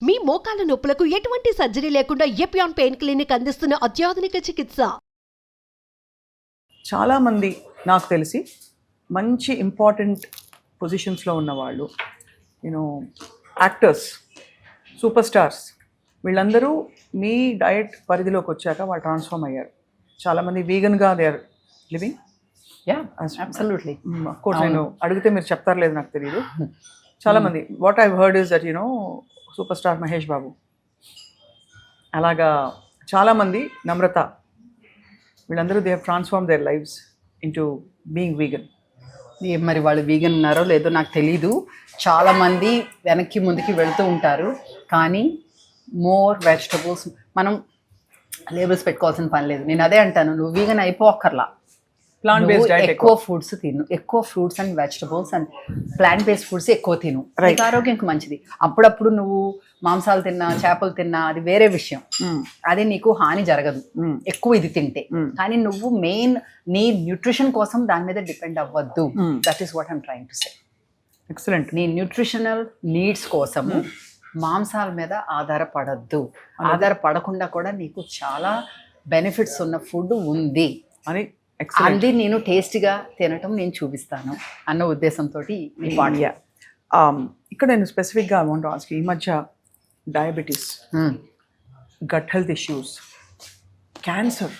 మీ మోకాల నొప్పులకు ఎటువంటి సర్జరీ లేకుండా ఎపియాన్ పెయిన్ క్లినిక్ అందిస్తున్న అత్యాధునిక చికిత్స. చాలామంది నాకు తెలిసి మంచి ఇంపార్టెంట్ పొజిషన్స్లో ఉన్నవాళ్ళు, యూనో యాక్టర్స్, సూపర్ స్టార్స్, వీళ్ళందరూ మీ డయట్ పరిధిలోకి వచ్చాక వాళ్ళు ట్రాన్స్ఫార్మ్ అయ్యారు. చాలామంది వీగన్గా they are living. Absolutely. Of course నేను అడిగితే మీరు చెప్తారు లేదు నాకు తెలియదు. చాలామంది what I heard is that super star Mahesh Babu, అలాగా చాలామంది, నమ్రత, వీళ్ళందరూ they have transform their lives into being vegan. మరి వాళ్ళు వీగన్ ఉన్నారో లేదో నాకు తెలీదు. చాలామంది వెనక్కి ముందుకి వెళ్తూ ఉంటారు, కానీ మోర్ వెజిటబుల్స్ మనం లేబుల్స్ పెట్టుకోవాల్సిన పని లేదు. నేను అదే అంటాను, నువ్వు వీగన్ అయిపోక్కర్లా, ప్లాంట్ బేస్డ్ డైట్ ఎక్కువ ఫుడ్స్ తిను, ఎక్కువ fruits and vegetables and plant based foods ఎక్కువ తిను, నీకు ఆరోగ్యానికి మంచిది. అప్పుడప్పుడు నువ్వు మాంసాలు తిన్నా, చేపలు తిన్నా, అది వేరే విషయం, అది నీకు హాని జరగదు ఎక్కువ ఇది తింటే. కానీ నువ్వు మెయిన్ నీ న్యూట్రిషన్ కోసం దాని మీద డిపెండ్ అవ్వద్దు. That is what I'm trying to say. Excellent. నీ న్యూట్రిషనల్ నీడ్స్ కోసము మాంసాల మీద ఆధారపడద్దు. ఆధారపడకుండా కూడా నీకు చాలా బెనిఫిట్స్ ఉన్న ఫుడ్ ఉంది అని అది నేను టేస్ట్గా తినటం నేను చూపిస్తాను అన్న ఉద్దేశంతో ఈ పాఠ్య. ఇక్కడ నేను స్పెసిఫిక్గా అమౌంట్ ఆస్క్, ఈ మధ్య diabetes, gut health issues, cancer,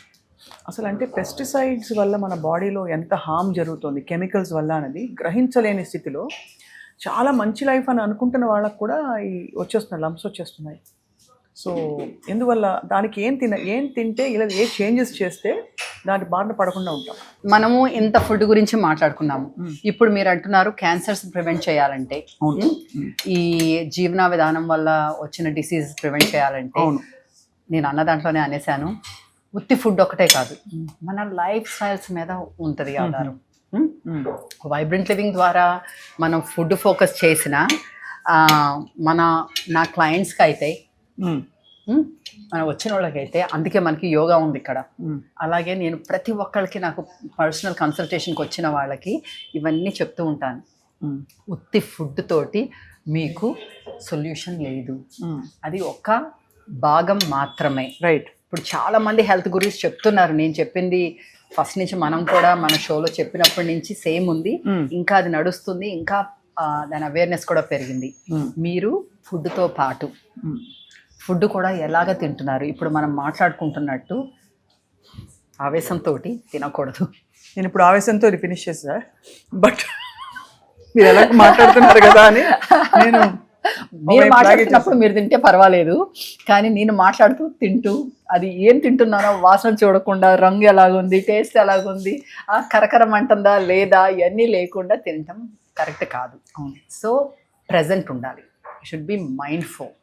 అసలు అంటే పెస్టిసైడ్స్ వల్ల మన బాడీలో ఎంత హామ్ జరుగుతుంది కెమికల్స్ వల్ల అనేది గ్రహించలేని స్థితిలో చాలా మంచి లైఫ్ అని అనుకుంటున్న వాళ్ళకు కూడా వచ్చేస్తున్నాయి, లంప్స్ వచ్చేస్తున్నాయి. సో ఎందువల్ల, దానికి ఏం తింటే ఇలా ఏ చేంజెస్ చేస్తే దాని బారిన పడకుండా ఉంటాం. మనము ఇంత ఫుడ్ గురించి మాట్లాడుకున్నాము. ఇప్పుడు మీరు అంటున్నారు క్యాన్సర్స్ ప్రివెంట్ చేయాలంటే, ఈ జీవన విధానం వల్ల వచ్చిన డిసీజెస్ ప్రివెంట్ చేయాలంటే, నేను అన్న దాంట్లోనే అనేసాను, ఉత్తి ఫుడ్ ఒకటే కాదు, మన లైఫ్ స్టైల్స్ మీద ఉంటుంది ఆధారం. వైబ్రెంట్ లివింగ్ ద్వారా మనం ఫుడ్ ఫోకస్ చేసిన నా క్లయింట్స్కి అయితే, మనం వచ్చిన వాళ్ళకైతే, అందుకే మనకి యోగా ఉంది ఇక్కడ. అలాగే నేను ప్రతి ఒక్కరికి, నాకు పర్సనల్ కన్సల్టేషన్కి వచ్చిన వాళ్ళకి ఇవన్నీ చెప్తూ ఉంటాను. ఉత్తి ఫుడ్ తోటి మీకు సొల్యూషన్ లేదు, అది ఒక భాగం మాత్రమే. రైట్. ఇప్పుడు చాలామంది హెల్త్ గురించి చెప్తున్నారు. నేను చెప్పింది ఫస్ట్ నుంచి, మనం కూడా మన షోలో చెప్పినప్పటి నుంచి సేమ్ ఉంది, ఇంకా అది నడుస్తుంది, ఇంకా దాని అవేర్నెస్ కూడా పెరిగింది. మీరు ఫుడ్తో పాటు ఫుడ్ కూడా ఎలాగ తింటున్నారు. ఇప్పుడు మనం మాట్లాడుకుంటున్నట్టు ఆవేశంతో తినకూడదు. నేను ఇప్పుడు ఆవేశంతో ఫినిష్ చేసా, బట్ మీరు ఎలా మాట్లాడుతున్నారు కదా అని నేను, మీరు మాట్లాడుతున్నప్పుడు మీరు తింటే పర్వాలేదు, కానీ నేను మాట్లాడుతూ తింటూ అది ఏం తింటున్నానో వాసన చూడకుండా, రంగు ఎలాగుంది, టేస్ట్ ఎలాగుంది, కరకరం అంటుందా లేదా, ఇవన్నీ లేకుండా తినటం కరెక్ట్ కాదు. సో ప్రెజెంట్ ఉండాలి, షుడ్ బి మైండ్ఫుల్.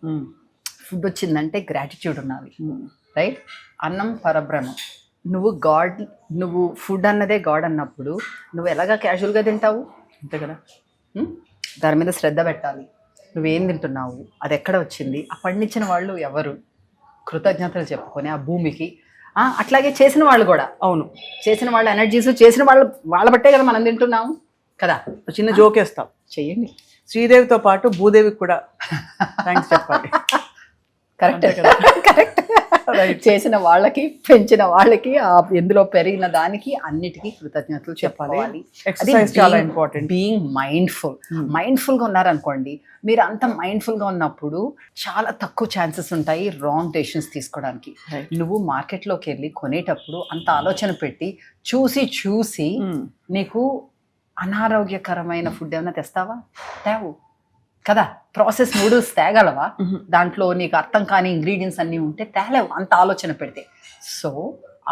ఫుడ్ వచ్చిందంటే గ్రాటిట్యూడ్ ఉండాలి, రైట్? అన్నం పరబ్రహ్మం. నువ్వు ఫుడ్ అన్నదే గాడ్ అన్నప్పుడు నువ్వు ఎలాగా క్యాజువల్గా తింటావు, అంతే కదా. దాని మీద శ్రద్ధ పెట్టాలి. నువ్వేం తింటున్నావు, అది ఎక్కడ వచ్చింది, ఆ పండించిన వాళ్ళు ఎవరు, కృతజ్ఞతలు చెప్పుకొని ఆ భూమికి. అట్లాగే చేసిన వాళ్ళు కూడా, అవును, చేసిన వాళ్ళ ఎనర్జీస్, చేసిన వాళ్ళ బట్టే కదా మనం తింటున్నాము కదా. చిన్న జోకేస్తాం, చెయ్యండి. శ్రీదేవితో పాటు భూదేవికి కూడా థ్యాంక్స్ చెప్పాలి. Correct correct. చేసిన వాళ్ళకి, పెంచిన వాళ్ళకి, ఎందులో పెరిగిన దానికి అన్నిటికీ కృతజ్ఞతలు చెప్పాలి. ఎక్సర్సైజ్ చాలా ఇంపార్టెంట్. బీయింగ్ మైండ్ఫుల్గా ఉన్నారనుకోండి, మీరు అంత మైండ్ఫుల్గా ఉన్నప్పుడు చాలా తక్కువ ఛాన్సెస్ ఉంటాయి రాంగ్ డెసిషన్స్ తీసుకోవడానికి. నువ్వు మార్కెట్లోకి వెళ్ళి కొనేటప్పుడు అంత ఆలోచన పెట్టి చూసి నీకు అనారోగ్యకరమైన ఫుడ్ ఏమైనా తెస్తావా? తేవు కదా. ప్రాసెస్ నూడిల్స్ తేగలవా? దాంట్లో నీకు అర్థం కాని ఇంగ్రీడియంట్స్ అన్నీ ఉంటే తేలేవు, అంత ఆలోచన పెడితే. సో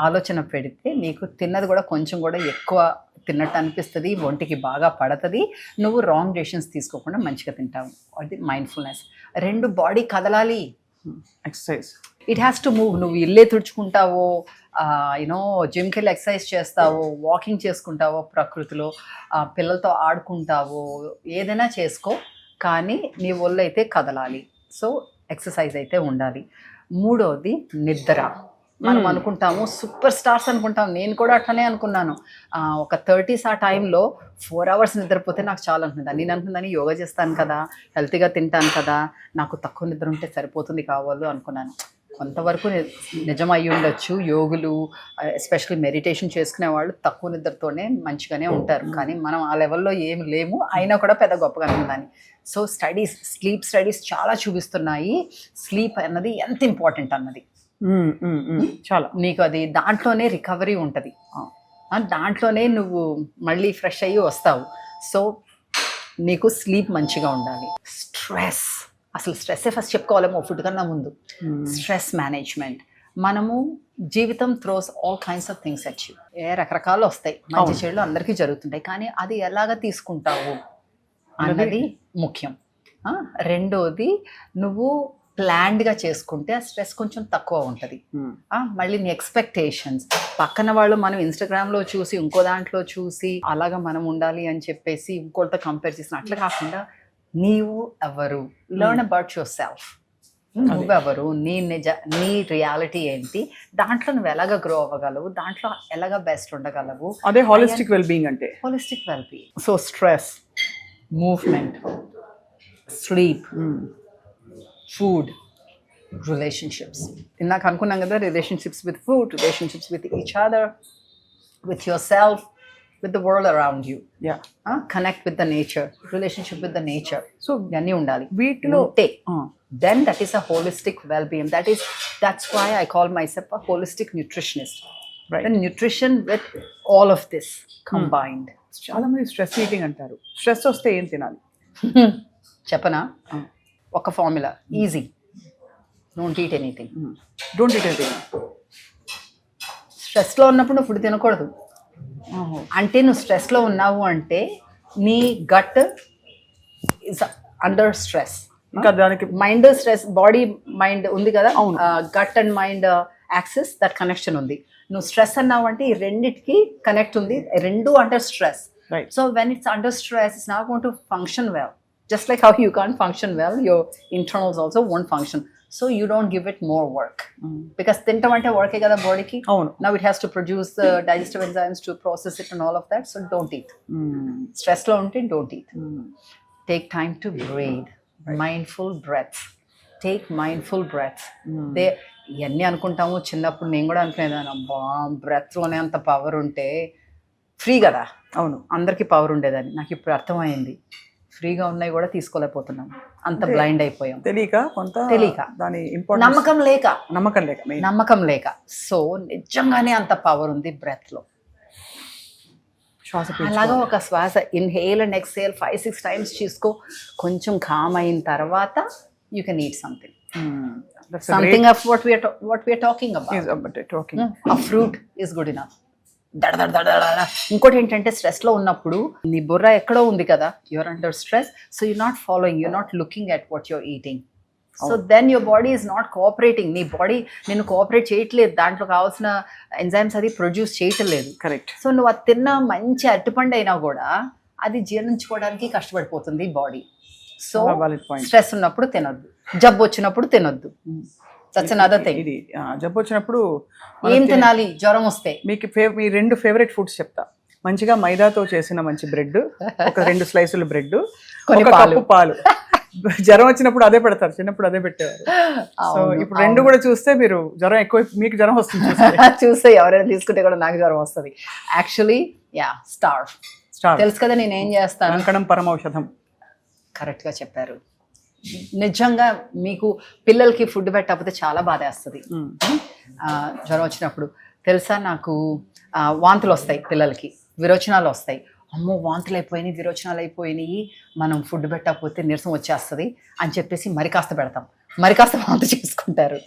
ఆలోచన పెడితే నీకు తిన్నది కూడా కొంచెం కూడా ఎక్కువ తిన్నట్టు అనిపిస్తుంది, ఒంటికి బాగా పడుతుంది, నువ్వు రాంగ్ డెసిషన్స్ తీసుకోకుండా మంచిగా తింటావు. అది మైండ్ఫుల్నెస్. 2 బాడీ కదలాలి, exercise, it has to move. నువ్వు ఇల్లే తుడుచుకుంటావో, జిమ్కి వెళ్ళి ఎక్సర్సైజ్ చేస్తావో, వాకింగ్ చేసుకుంటావో, ప్రకృతిలో పిల్లలతో ఆడుకుంటావో, ఏదైనా చేసుకో, కానీ నీ ఒళ్ళు అయితే కదలాలి. సో ఎక్సర్సైజ్ అయితే ఉండాలి. 3వది నిద్ర. మనం అనుకుంటాము, సూపర్ స్టార్స్ అనుకుంటాం. నేను కూడా అట్లనే అనుకున్నాను. ఒక 30s ఆ టైంలో 4 hours నిద్రపోతే నాకు చాలా అనుకున్నాను. నేను అనుకున్నాను యోగా చేస్తాను కదా, హెల్తీగా తింటాను కదా, నాకు తక్కువ నిద్ర ఉంటే సరిపోతుంది కావాలి అనుకున్నాను. కొంతవరకు నిజం అయ్యి ఉండొచ్చు. యోగులు ఎస్పెషల్లీ మెడిటేషన్ చేసుకునే వాళ్ళు తక్కువ నిద్రతోనే మంచిగానే ఉంటారు. కానీ మనం ఆ లెవెల్లో ఏమి లేము, అయినా కూడా పెద్ద గొప్పగా అనుకున్నాను. సో స్లీప్ స్టడీస్ చాలా చూపిస్తున్నాయి స్లీప్ అన్నది ఎంత ఇంపార్టెంట్ అన్నది. చాలా నీకు అది దాంట్లోనే రికవరీ ఉంటుంది, దాంట్లోనే నువ్వు మళ్ళీ ఫ్రెష్ అయ్యి వస్తావు. సో నీకు స్లీప్ మంచిగా ఉండాలి. అసలు స్ట్రెస్సే ఫస్ట్ చెప్పుకోవాలేమో ఫుడ్ కన్నా ముందు. Stress management. మనము జీవితం throws all kinds of things at you. రకరకాలు వస్తాయి, మంచి చెడులు అందరికీ జరుగుతుంటాయి. కానీ అది ఎలాగ తీసుకుంటావు అన్నది ముఖ్యం. రెండోది, నువ్వు ప్లాన్డ్గా చేసుకుంటే ఆ స్ట్రెస్ కొంచెం తక్కువ ఉంటుంది. మళ్ళీ నీ ఎక్స్పెక్టేషన్స్, పక్కన వాళ్ళు మనం ఇన్స్టాగ్రామ్లో చూసి ఇంకో దాంట్లో చూసి అలాగా మనం ఉండాలి అని చెప్పేసి ఇంకోటితో కంపేర్ చేసిన అట్లా కాకుండా నీవు ఎవరు, లెర్న్ అబౌట్ యువర్ సెల్ఫ్. నువ్వెవరు, నీ రియాలిటీ ఏంటి, దాంట్లో నువ్వు ఎలాగ గ్రో అవ్వగలవు, దాంట్లో ఎలాగ బెస్ట్ ఉండగలవు. అదే హాలిస్టిక్ వెల్బీయింగ్ అంటే. Holistic wellbeing. So stress, movement, sleep, food, relationships. ఇందాక అనుకున్నాం కదా, relationships with food, relationships with each other, with your self, with the world around you. Connect with the nature, relationship with the nature. So ఇవన్నీ ఉండాలి వీటిలో. Then that is a holistic well-being. That's why I call myself a holistic nutritionist. Right. The nutrition with all of this combined. చాలా మంది stress eating అంటారు. Stress వస్తే ఏం తినాలి చెప్పనా? ఒక formula, easy. Don't eat anything. స్ట్రెస్లో ఉన్నప్పుడు నువ్వు ఫుడ్ తినకూడదు. అంటే నువ్వు స్ట్రెస్లో ఉన్నావు అంటే నీ గట్ ఇస్ అండర్ స్ట్రెస్. ఇంకా దానికి మైండ్ స్ట్రెస్, బాడీ మైండ్ ఉంది కదా, gut and mind axis, that connection ఉంది. నువ్వు స్ట్రెస్ అన్నావు అంటే ఈ రెండిటికి కనెక్ట్ ఉంది, రెండు under stress. So when it's under stress, it's not going to function well. Just like how you can't function well, your internals also won't function. So you don't give it more work. Because tintam ante work e kada body ki. Now it has to produce the digestive enzymes to process it and all of that. So don't eat. Stress lo unte don't eat. Take time to breathe. Right. Mindful breaths. Take mindful breaths. ఇవన్నీ అనుకుంటాము. చిన్నప్పుడు నేను కూడా అనుకునేదాన్ని, అబ్బా బ్రెత్లోనే అంత power ఉంటే free కదా. అవును, అందరికీ పవర్ ఉండేదని. నాకు ఇప్పుడు అర్థమైంది, ఫ్రీగా ఉన్నాయి కూడా తీసుకోలేకపోతున్నాం, అంత బ్లైండ్ అయిపోయాం. తెలియక దాని నమ్మకం లేక. సో నిజంగానే అంత పవర్ ఉంది బ్రెత్ లో. అలాగా ఒక శ్వాస ఇన్హేల్ అండ్ ఎక్స్హేల్ 5-6 times తీసుకో. కొంచెం కామ్ అయిన తర్వాత you can eat something of what we are talking about. A fruit is good enough. ఇంకోటి ఏంటంటే, స్ట్రెస్ లో ఉన్నప్పుడు నీ బుర్ర ఎక్కడో ఉంది కదా, you're under stress. So you not following, you're not looking at what you're eating. So then your body is not cooperating. నీ బాడీ నేను కోఆపరేట్ చేయట్లేదు, దాంట్లో కావాల్సిన ఎంజైమ్స్ అది ప్రొడ్యూస్ చేయటం లేదు. కరెక్ట్. సో నువ్వు అది తిన్న మంచి అరటిపండు అయినా కూడా అది జీర్ణించుకోవడానికి కష్టపడిపోతుంది బాడీ. సో స్ట్రెస్ ఉన్నప్పుడు తినొద్దు, జబ్బు వచ్చినప్పుడు తినొద్దు. That's another thing. ఇది జబ్బు వచ్చినప్పుడు ఏం తినాలి? జ్వరం వస్తే మీకు మీ 2 ఫేవరెట్ ఫుడ్స్ చెప్తా. మంచిగా మైదాతో చేసిన మంచి బ్రెడ్, ఒక 2 స్లైసులు బ్రెడ్, ఒక కప్పు పాలు. జ్వరం వచ్చినప్పుడు అదే పెడతారు, చిన్నప్పుడు అదే పెట్టేవారు. సో ఇప్పుడు 2 కూడా చూస్తే మీరు జ్వరం ఎక్కువ, మీకు జ్వరం వస్తుంది చూస్తే ఎవరైనా తీసుకుంటే కూడా నాకు జ్వరం వస్తుంది. యాక్చువల్లీ స్టార్ తెలుసు కదా నేను ఏం చేస్తాను. అంకణం పరమౌషధం. కరెక్ట్గా చెప్పారు. నిజంగా మీకు పిల్లలకి ఫుడ్ పెట్టకపోతే చాలా బాధ వేస్తుంది. జ్వరం వచ్చినప్పుడు తెలుసా, నాకు వాంతులు వస్తాయి, పిల్లలకి విరోచనాలు వస్తాయి. అమ్మో వాంతులు అయిపోయినాయి, విరోచనాలు అయిపోయినాయి, మనం ఫుడ్ పెట్టకపోతే నీరసం వచ్చేస్తుంది అని చెప్పేసి మరి కాస్త పెడతాం, మరి కాస్త వాంతు చేసుకుంటారు.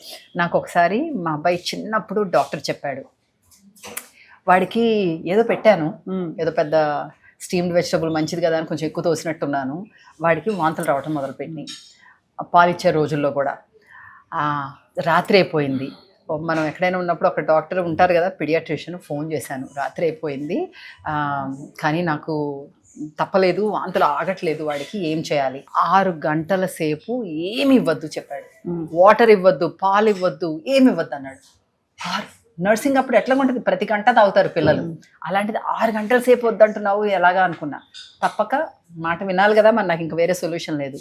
నాకు ఒకసారి మా అబ్బాయి చిన్నప్పుడు డాక్టర్ చెప్పాడు, వాడికి ఏదో పెట్టాను, ఏదో పెద్ద స్టీమ్డ్ వెజిటబుల్ మంచిది కదా అని కొంచెం ఎక్కువ తోసినట్టున్నాను. వాడికి వాంతులు రావటం మొదలుపెట్టినాయి. పాలిచ్చే రోజుల్లో కూడా. రాత్రి అయిపోయింది. మనం ఎక్కడైనా ఉన్నప్పుడు ఒక డాక్టర్ ఉంటారు కదా, పీడియాట్రిషియన్, ఫోన్ చేశాను. రాత్రి అయిపోయింది, కానీ నాకు తప్పలేదు, వాంతులు ఆగట్లేదు, వాడికి ఏం చేయాలి? 6 గంటల సేపు ఏమి ఇవ్వద్దు చెప్పాడు. వాటర్ ఇవ్వద్దు, పాలు ఇవ్వద్దు, ఏమి ఇవ్వద్దు అన్నాడు. నర్సింగ్ అప్పుడు ఎట్లా ఉంటుంది, ప్రతి గంట తాగుతారు పిల్లలు, అలాంటిది 6 గంటల సేపు వద్దంటున్నావు ఎలాగా అనుకున్నా. తప్పక మాట వినాలి కదా, మరి నాకు ఇంకా వేరే సొల్యూషన్ లేదు.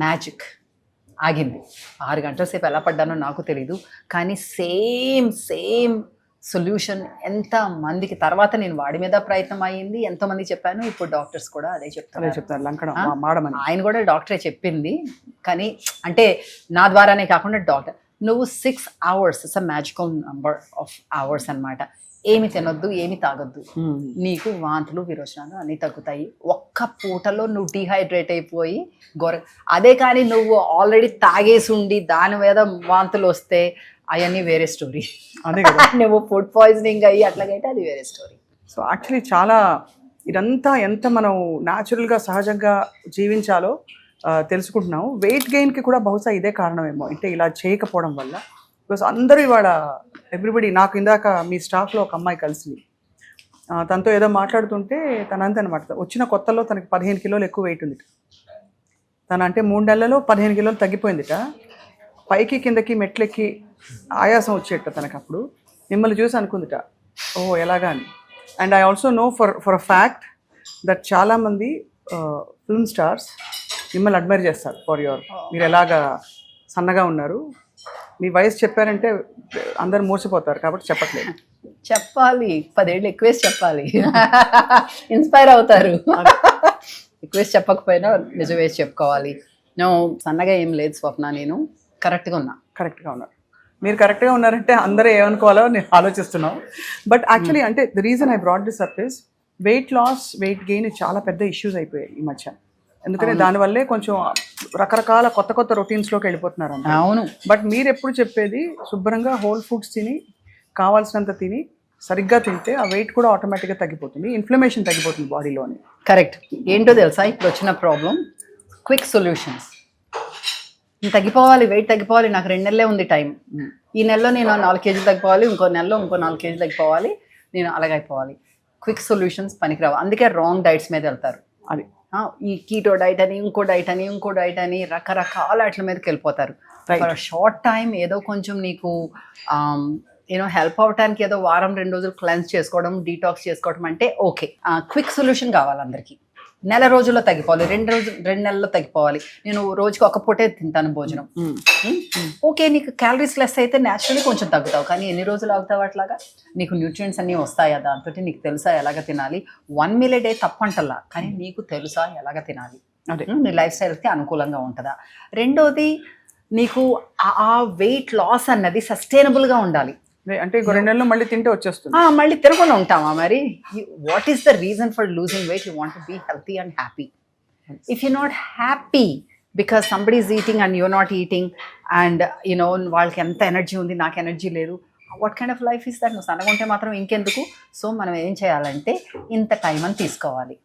మ్యాజిక్ ఆగింది. 6 గంటల సేపు ఎలా పడ్డానో నాకు తెలీదు, కానీ సేమ్ సొల్యూషన్ ఎంత మందికి తర్వాత నేను వాడి మీద ప్రయత్నం అయ్యింది, ఎంతోమంది చెప్పాను. ఇప్పుడు డాక్టర్స్ కూడా అదే చెప్తారు. ఆయన కూడా డాక్టరే చెప్పింది, కానీ అంటే నా ద్వారానే కాకుండా డాక్టర్, నువ్వు 6 hours, it's a magical number of hours అనమాట. ఏమి తినొద్దు, ఏమి తాగొద్దు, నీకు వాంతులు విరోచనాలు అన్నీ తగ్గుతాయి. ఒక్క పూటలో నువ్వు డీహైడ్రేట్ అయిపోయి అదే కానీ నువ్వు ఆల్రెడీ తాగేసి ఉండి దాని మీద వాంతులు వస్తే అవన్నీ వేరే స్టోరీ. అదే కదా, నువ్వు ఫుడ్ పాయిజనింగ్ అయ్యి అట్లాగైతే అది వేరే స్టోరీ. సో యాక్చువల్లీ చాలా ఇదంతా ఎంత మనం న్యాచురల్గా సహజంగా జీవించాలో తెలుసుకుంటున్నాము. వెయిట్ గెయిన్కి కూడా బహుశా ఇదే కారణమేమో, అంటే ఇలా చేయకపోవడం వల్ల. బికాస్ అందరూ ఇవాళ ఎవ్రీబడి, నాకు ఇందాక మీ స్టాఫ్లో ఒక అమ్మాయి కలిసింది, తనతో ఏదో మాట్లాడుతుంటే తనంత అనమాట, వచ్చిన కొత్తలో తనకి 15 కిలోలు ఎక్కువ వెయిట్ ఉంది. తను అంటే 3 నెలలలో 15 కిలోలు తగ్గిపోయిందిట. పైకి కిందకి మెట్లెక్కి ఆయాసం వచ్చేట తనకు. అప్పుడు మిమ్మల్ని చూసి అనుకుందిట, ఓహో ఎలాగా అని. And I also know for a fact that చాలామంది ఫిల్మ్ స్టార్స్ మిమ్మల్ని అడ్మైర్ చేస్తారు ఫర్ యువర్, మీరు ఎలాగా సన్నగా ఉన్నారు. మీ వయసు చెప్పారంటే అందరు మోసపోతారు, కాబట్టి చెప్పట్లేదు. చెప్పాలి, 10 ఏళ్ళు ఎక్కువేసి చెప్పాలి, ఇన్స్పైర్ అవుతారు. ఎక్కువేసి చెప్పకపోయినా నిజం వేసి చెప్పుకోవాలి. నేను సన్నగా ఏం లేదు స్వప్న, నేను కరెక్ట్గా ఉన్నారు. మీరు కరెక్ట్గా ఉన్నారంటే అందరూ ఏమనుకోవాలో నేను ఆలోచిస్తున్నాను. బట్ యాక్చువల్లీ అంటే the reason I brought this up is weight loss, weight gain చాలా పెద్ద ఇష్యూస్ అయిపోయాయి ఈ మధ్య. ఎందుకంటే దానివల్లే కొంచెం రకరకాల కొత్త రొటీన్స్లోకి వెళ్ళిపోతున్నారు. అవును. బట్ మీరు ఎప్పుడు చెప్పేది శుభ్రంగా హోల్ ఫుడ్స్ తిని, కావాల్సినంత తిని, సరిగ్గా తింటే ఆ వెయిట్ కూడా ఆటోమేటిక్గా తగ్గిపోతుంది, ఇన్ఫ్లమేషన్ తగ్గిపోతుంది బాడీలోని. కరెక్ట్. ఏంటో తెలుసా ఇప్పుడు వచ్చిన ప్రాబ్లం? Quick solutions. తగ్గిపోవాలి, వెయిట్ తగ్గిపోవాలి, నాకు 2 నెలలే ఉంది టైం. ఈ నెలలో నేను 4 కేజీలు తగ్గిపోవాలి, ఇంకో నెలలో ఇంకో 4 కేజీలు తగ్గిపోవాలి, నేను అలాగైపోవాలి. క్విక్ సొల్యూషన్స్ పనికిరావు. అందుకే రాంగ్ డైట్స్ మీద వెళ్తారు. అది ఈ కీటో డైట్ అని, ఇంకో డైట్ అని రకరకాల వాటి మీదకి వెళ్ళిపోతారు. ఫర్ షార్ట్ టైం ఏదో కొంచెం నీకు హెల్ప్ అవడానికి ఏదో వారం 2 రోజులు క్లెన్స్ చేసుకోవడం, డీటాక్స్ చేసుకోవడం అంటే ఓకే. క్విక్ సొల్యూషన్ కావాలి అందరికీ. నెల రోజుల్లో తగ్గిపోవాలి, 2 నెలల్లో తగ్గిపోవాలి. నేను రోజుకి ఒక పూటే తింటాను భోజనం. ఓకే, నీకు క్యాలరీస్ లెస్ అయితే న్యాచురల్లీ కొంచెం తగ్గుతావు, కానీ ఎన్ని రోజులు అవుతావు అట్లాగా? నీకు న్యూట్రియంట్స్ అన్నీ వస్తాయా దాంతో? నీకు తెలుసా ఎలాగ తినాలి? 1 meal a day తప్పంటల్లా, కానీ నీకు తెలుసా ఎలాగ తినాలి? నీ లైఫ్ స్టైల్కి అనుకూలంగా ఉంటుందా? రెండోది, నీకు ఆ వెయిట్ లాస్ అన్నది సస్టైనబుల్గా ఉండాలి. అంటే 2 నెలలు మళ్ళీ తింటే వచ్చేస్తుంది. మళ్ళీ తినకుండా ఉంటామా మరి? What is the reason for losing weight? You want to be healthy and happy. If you not happy because somebody is eating and you're not eating and వాళ్ళకి ఎంత ఎనర్జీ ఉంది, నాకు ఎనర్జీ లేదు, what kind of life is that? నువ్వు సన్నగా ఉంటే మాత్రం ఇంకెందుకు? సో మనం ఏం చేయాలంటే ఇంత టైం అని తీసుకోవాలి.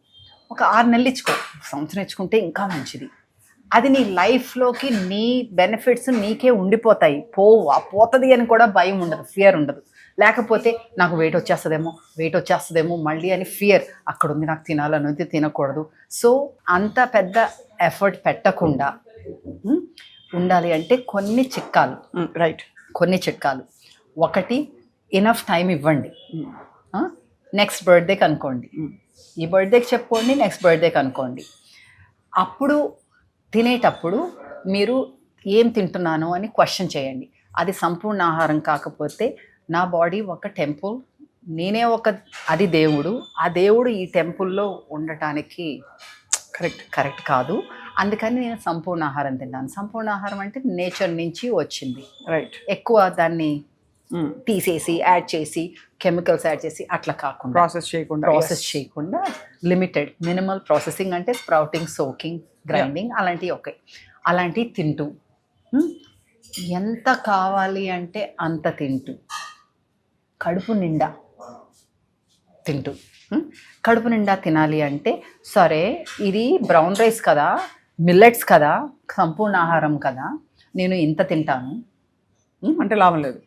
ఒక 6 నెలలు ఇచ్చుకో, సంవత్సరం ఇచ్చుకుంటే ఇంకా మంచిది. అది నీ లైఫ్లోకి నీ బెనిఫిట్స్ నీకే ఉండిపోతాయి. పోతుంది అని కూడా భయం ఉండదు, ఫియర్ ఉండదు. లేకపోతే నాకు వెయిట్ వచ్చేస్తుందేమో మళ్ళీ అని ఫియర్ అక్కడ ఉంది, నాకు తినాలనేది తినకూడదు. సో అంత పెద్ద ఎఫర్ట్ పెట్టకుండా ఉండాలి అంటే కొన్ని చిట్కాలు. రైట్, కొన్ని చిట్కాలు. ఒకటి, ఇనఫ్ టైం ఇవ్వండి. నెక్స్ట్ బర్త్డేకి అనుకోండి, ఈ బర్త్డేకి చెప్పుకోండి, నెక్స్ట్ బర్త్డేకి అనుకోండి. అప్పుడు తినేటప్పుడు మీరు ఏం తింటున్నాను అని క్వశ్చన్ చేయండి. అది సంపూర్ణ ఆహారం కాకపోతే, నా బాడీ ఒక టెంపుల్, నేనే అది దేవుడు, ఆ దేవుడు ఈ టెంపుల్లో ఉండటానికి కరెక్ట్ కాదు, అందుకని నేను సంపూర్ణ ఆహారం తిన్నాను. సంపూర్ణ ఆహారం అంటే నేచర్ నుంచి వచ్చింది. రైట్. ఎక్కువ దాన్ని తీసేసి యాడ్ చేసి కెమికల్స్ యాడ్ చేసి అట్లా కాకుండా, ప్రాసెస్ చేయకుండా లిమిటెడ్ మినిమల్ ప్రాసెసింగ్, అంటే స్ప్రౌటింగ్, సోకింగ్, గ్రైండింగ్, అలాంటివి ఓకే. అలాంటివి తింటూ ఎంత కావాలి అంటే అంత తింటూ, కడుపు నిండా తింటూ. కడుపు నిండా తినాలి అంటే సరే ఇది బ్రౌన్ రైస్ కదా, మిల్లెట్స్ కదా, సంపూర్ణ ఆహారం కదా, నేను ఇంత తింటాను అంటే లాభం లేదు.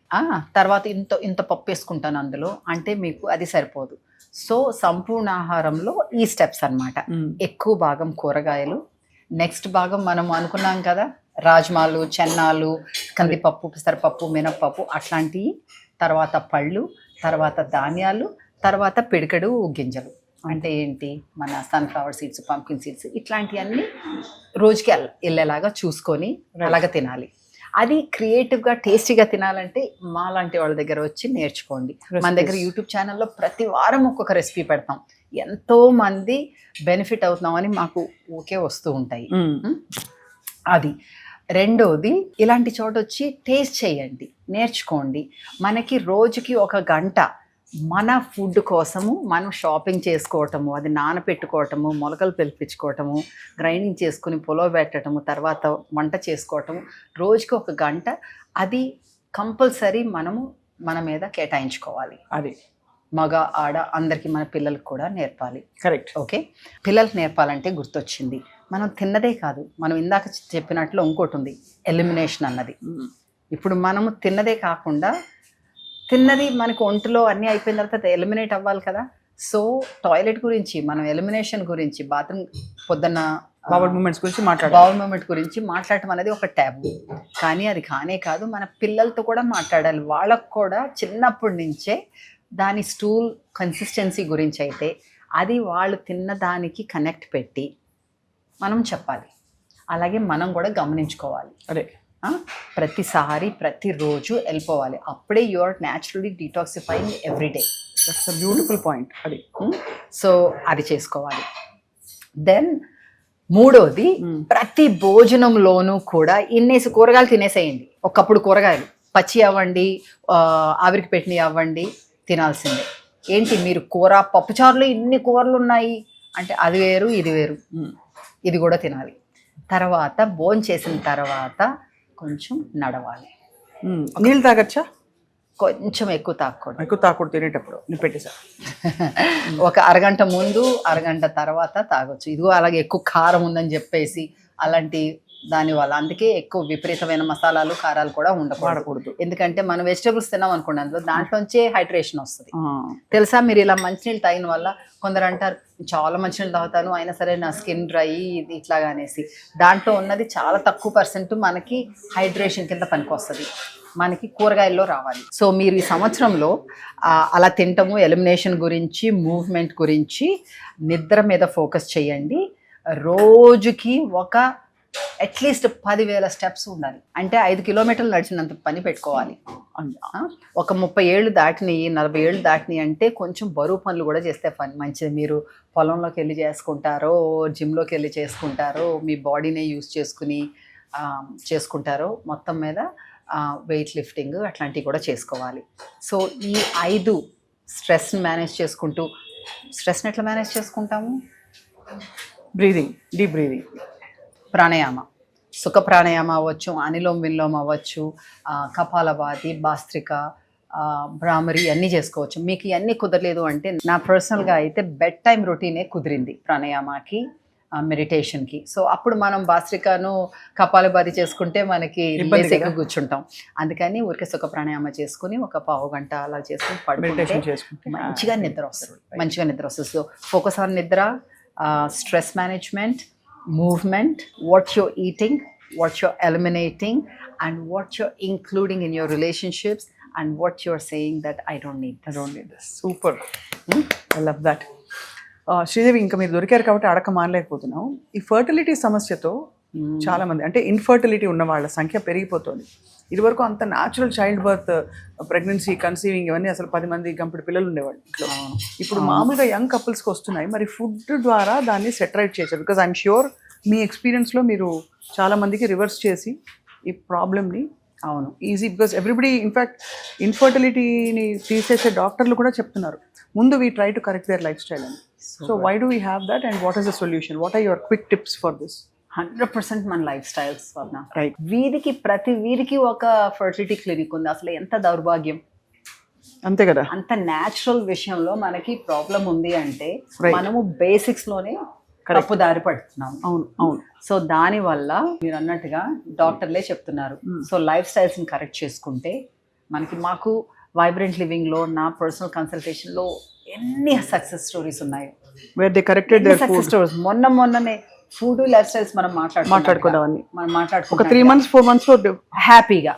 తర్వాత ఇంత పప్పు వేసుకుంటాను అందులో అంటే మీకు అది సరిపోదు. సో సంపూర్ణ ఆహారంలో ఈ స్టెప్స్ అన్నమాట. ఎక్కువ భాగం కూరగాయలు, నెక్స్ట్ భాగం మనం అనుకున్నాం కదా రాజ్మాలు, చెన్నాలు, కందిపప్పు, పెసరపప్పు, మినప్పప్పు అట్లాంటివి, తర్వాత పళ్ళు, తర్వాత ధాన్యాలు, తర్వాత పిడికెడు గింజలు. అంటే ఏంటి, మన సన్ఫ్లవర్ సీడ్స్, పంకిన్ సీడ్స్, ఇట్లాంటివన్నీ రోజుకి వెళ్ళేలాగా చూసుకొని అలాగ తినాలి. అది క్రియేటివ్గా టేస్టీగా తినాలంటే మా లాంటి వాళ్ళ దగ్గర వచ్చి నేర్చుకోండి. మన దగ్గర యూట్యూబ్ ఛానల్లో ప్రతి వారం ఒక్కొక్క రెసిపీ పెడతాం. ఎంతో మంది బెనిఫిట్ అవుతున్నామని మాకు ఓకే వస్తూ ఉంటాయి. అది రెండోది, ఇలాంటి చోట వచ్చి టేస్ట్ చేయండి, నేర్చుకోండి. మనకి రోజుకి 1 గంట మన ఫుడ్ కోసము మనం షాపింగ్ చేసుకోవటము, అది నానపెట్టుకోవటము, మొలకలు పిలిపించుకోవటము, గ్రైండింగ్ చేసుకుని పులవబెట్టడము, తర్వాత వంట చేసుకోవటము, రోజుకి 1 గంట అది కంపల్సరీ మనము మన మీద కేటాయించుకోవాలి. అది మగ ఆడ అందరికీ, మన పిల్లలకు కూడా నేర్పాలి. కరెక్ట్. ఓకే, పిల్లలకు నేర్పాలంటే గుర్తొచ్చింది, మనం తిన్నదే కాదు, మనం ఇందాక చెప్పినట్లు ఇంకోటి ఉంది, ఎలిమినేషన్ అన్నది. ఇప్పుడు మనము తిన్నదే కాకుండా, తిన్నది మనకు ఒంటిలో అన్నీ అయిపోయిన తర్వాత ఎలిమినేట్ అవ్వాలి కదా. సో టాయిలెట్ గురించి, మనం ఎలిమినేషన్ గురించి, బాత్రూమ్ పొద్దున్న బౌల్ మూమెంట్స్ గురించి బౌల్ మూమెంట్ గురించి మాట్లాడటం అనేది ఒక ట్యాబు. కానీ అది కానే కాదు, మన పిల్లలతో కూడా మాట్లాడాలి. వాళ్ళకు కూడా చిన్నప్పటి నుంచే దాని స్టూల్ కన్సిస్టెన్సీ గురించి అయితే అది వాళ్ళు తిన్న దానికి కనెక్ట్ పెట్టి మనం చెప్పాలి. అలాగే మనం కూడా గమనించుకోవాలి. అదే ప్రతిసారి ప్రతిరోజు వెళ్ళిపోవాలి. అప్పుడే you are naturally detoxifying everyday. That's a beautiful point. అది సో అది చేసుకోవాలి. దెన్ మూడోది, ప్రతి భోజనంలోనూ కూడా ఇన్నేసి కూరగాయలు తినేసేయండి. ఒకప్పుడు కూరగాయలు పచ్చి అవ్వండి, ఆవిరికి పెట్టినవి అవ్వండి, తినాల్సిందే. ఏంటి మీరు కూర పప్పుచారులో ఇన్ని కూరలు ఉన్నాయి అంటే అది వేరు ఇది వేరు, ఇది కూడా తినాలి. తర్వాత భోజనం చేసిన తర్వాత కొంచెం నడవాలి. నీళ్ళు తాగచ్చా? కొంచెం ఎక్కువ తాగకూడదు. ఎక్కువ తాగకూడదు తినేటప్పుడు. నేను పెట్టేసా. ఒక అరగంట ముందు, అరగంట తర్వాత తాగొచ్చు. ఇదిగో అలాగే ఎక్కువ కారం ఉందని చెప్పేసి అలాంటి దానివల్ల, అందుకే ఎక్కువ విపరీతమైన మసాలాలు, కారాలు కూడా ఉండకూడదు. ఎందుకంటే మనం వెజిటేబుల్స్ తిన్నాం అనుకోండి, అందులో దాంట్లోంచే హైడ్రేషన్ వస్తుంది. తెలుసా, మీరు ఇలా మంచినీళ్ళు తాగిన వల్ల కొందరు అంటారు చాలా మంచినీళ్ళు తాగుతాను అయినా సరే నా స్కిన్ డ్రై ఇట్లాగా అనేసి. దాంట్లో ఉన్నది చాలా తక్కువ % మనకి హైడ్రేషన్ కింద పనికి వస్తుంది, మనకి కూరగాయల్లో రావాలి. సో మీరు ఈ సంవత్సరంలో అలా తింటము, ఎలిమినేషన్ గురించి, మూవ్మెంట్ గురించి, నిద్ర మీద ఫోకస్ చేయండి. రోజుకి అట్లీస్ట్ 10,000 స్టెప్స్ ఉండాలి. అంటే 5 కిలోమీటర్లు నడిచినంత పని పెట్టుకోవాలి. ఒక 30 ఏళ్ళు దాటినాయి, 40 ఏళ్ళు దాటినాయి అంటే కొంచెం బరువు పనులు కూడా చేస్తే పని మంచిది. మీరు పొలంలోకి వెళ్ళి చేసుకుంటారో, జిమ్లోకి వెళ్ళి చేసుకుంటారో, మీ బాడీనే యూజ్ చేసుకుంటారో, మొత్తం మీద వెయిట్ లిఫ్టింగ్ అట్లాంటివి కూడా చేసుకోవాలి. సో ఈ 5 స్ట్రెస్ని మేనేజ్ చేసుకుంటూ, స్ట్రెస్ని ఎట్లా మేనేజ్ చేసుకుంటాము? బ్రీదింగ్, డీప్ బ్రీదింగ్, ప్రాణాయామ, సుఖ ప్రాణాయామ అవ్వచ్చు, అనిలోమ్ విలోమ్ అవ్వచ్చు, కపాలభాతి, భాస్త్రిక, భ్రామరి అన్నీ చేసుకోవచ్చు. మీకు ఇవన్నీ కుదరలేదు అంటే నా పర్సనల్గా అయితే బెడ్ టైం రొటీనే కుదిరింది ప్రాణాయామకి, మెడిటేషన్కి. సో అప్పుడు మనం భాస్త్రికను, కపాలభాతి చేసుకుంటే మనకి బేసిక్గా కూర్చుంటాం. అందుకని ఊరికే సుఖ ప్రాణాయామ చేసుకుని ఒక పావు గంట అలా చేసుకుని పడుకుంటే మంచిగా నిద్ర వస్తుంది. సో ఫోకస్ ఆన్ నిద్ర, stress management, movement, what you're eating, what you're eliminating, and what you're including in your relationships, and what you're saying that I don't need this. Super. I love that. Sridevi, ఇంకా మీరు దొరికారు కాబట్టి అడక మానలేకపోతున్నాం. ఈ fertility సమస్యతో చాలా మంది, అంటే ఇన్ఫర్టిలిటీ ఉన్న వాళ్ళ సంఖ్య పెరిగిపోతుంది. ఇదివరకు అంత natural child birth, pregnancy, conceiving ఇవన్నీ అసలు 10 మంది గంపెడు పిల్లలు ఉండేవాళ్ళు ఇంట్లో. ఇప్పుడు మామూలుగా యంగ్ కపుల్స్కి వస్తున్నాయి. మరి ఫుడ్ ద్వారా దాన్ని సెటరైట్ చేశారు. బికాజ్ ఐఎమ్ ష్యూర్ మీ ఎక్స్పీరియన్స్లో మీరు చాలా మందికి రివర్స్ చేసి ఈ ప్రాబ్లమ్ని ఈజీ, బికాజ్ ఎవ్రీబడి ఇన్ఫ్యాక్ట్ ఇన్ఫర్టిలిటీని తీసేసే డాక్టర్లు కూడా చెప్తున్నారు ముందు we try to correct their lifestyle అని. So why do we have that and what is the solution? What are your quick tips for this? 100% మన లైఫ్ స్టైల్స్ వల్ల. Right. ప్రతి వీరికి ఒక ఫర్టిలిటీ క్లినిక్ ఉంది. అసలు ఎంత దౌర్భాగ్యం, అంతే కదా. అంత న్యాచురల్ విషయంలో మనకి ప్రాబ్లం ఉంది అంటే మనము బేసిక్స్ లోనే తప్పు దారి పడుతున్నాం. అవును. సో దాని వల్ల మీరు అన్నట్టుగా డాక్టర్లే చెప్తున్నారు. సో లైఫ్ స్టైల్స్ ని కరెక్ట్ చేసుకుంటే మాకు వైబ్రెంట్ లివింగ్ లో, నా పర్సనల్ కన్సల్టేషన్ లో ఎన్ని సక్సెస్ స్టోరీస్ ఉన్నాయి. Where they corrected their food. Success stories మొన్ననే ఫుడ్ లైఫ్ స్టైల్స్ మనం మాట్లాడుకోవడాన్ని మనం ఒక మాట్లాడుకుంటాం 3 months 4 months లో హ్యాపీగా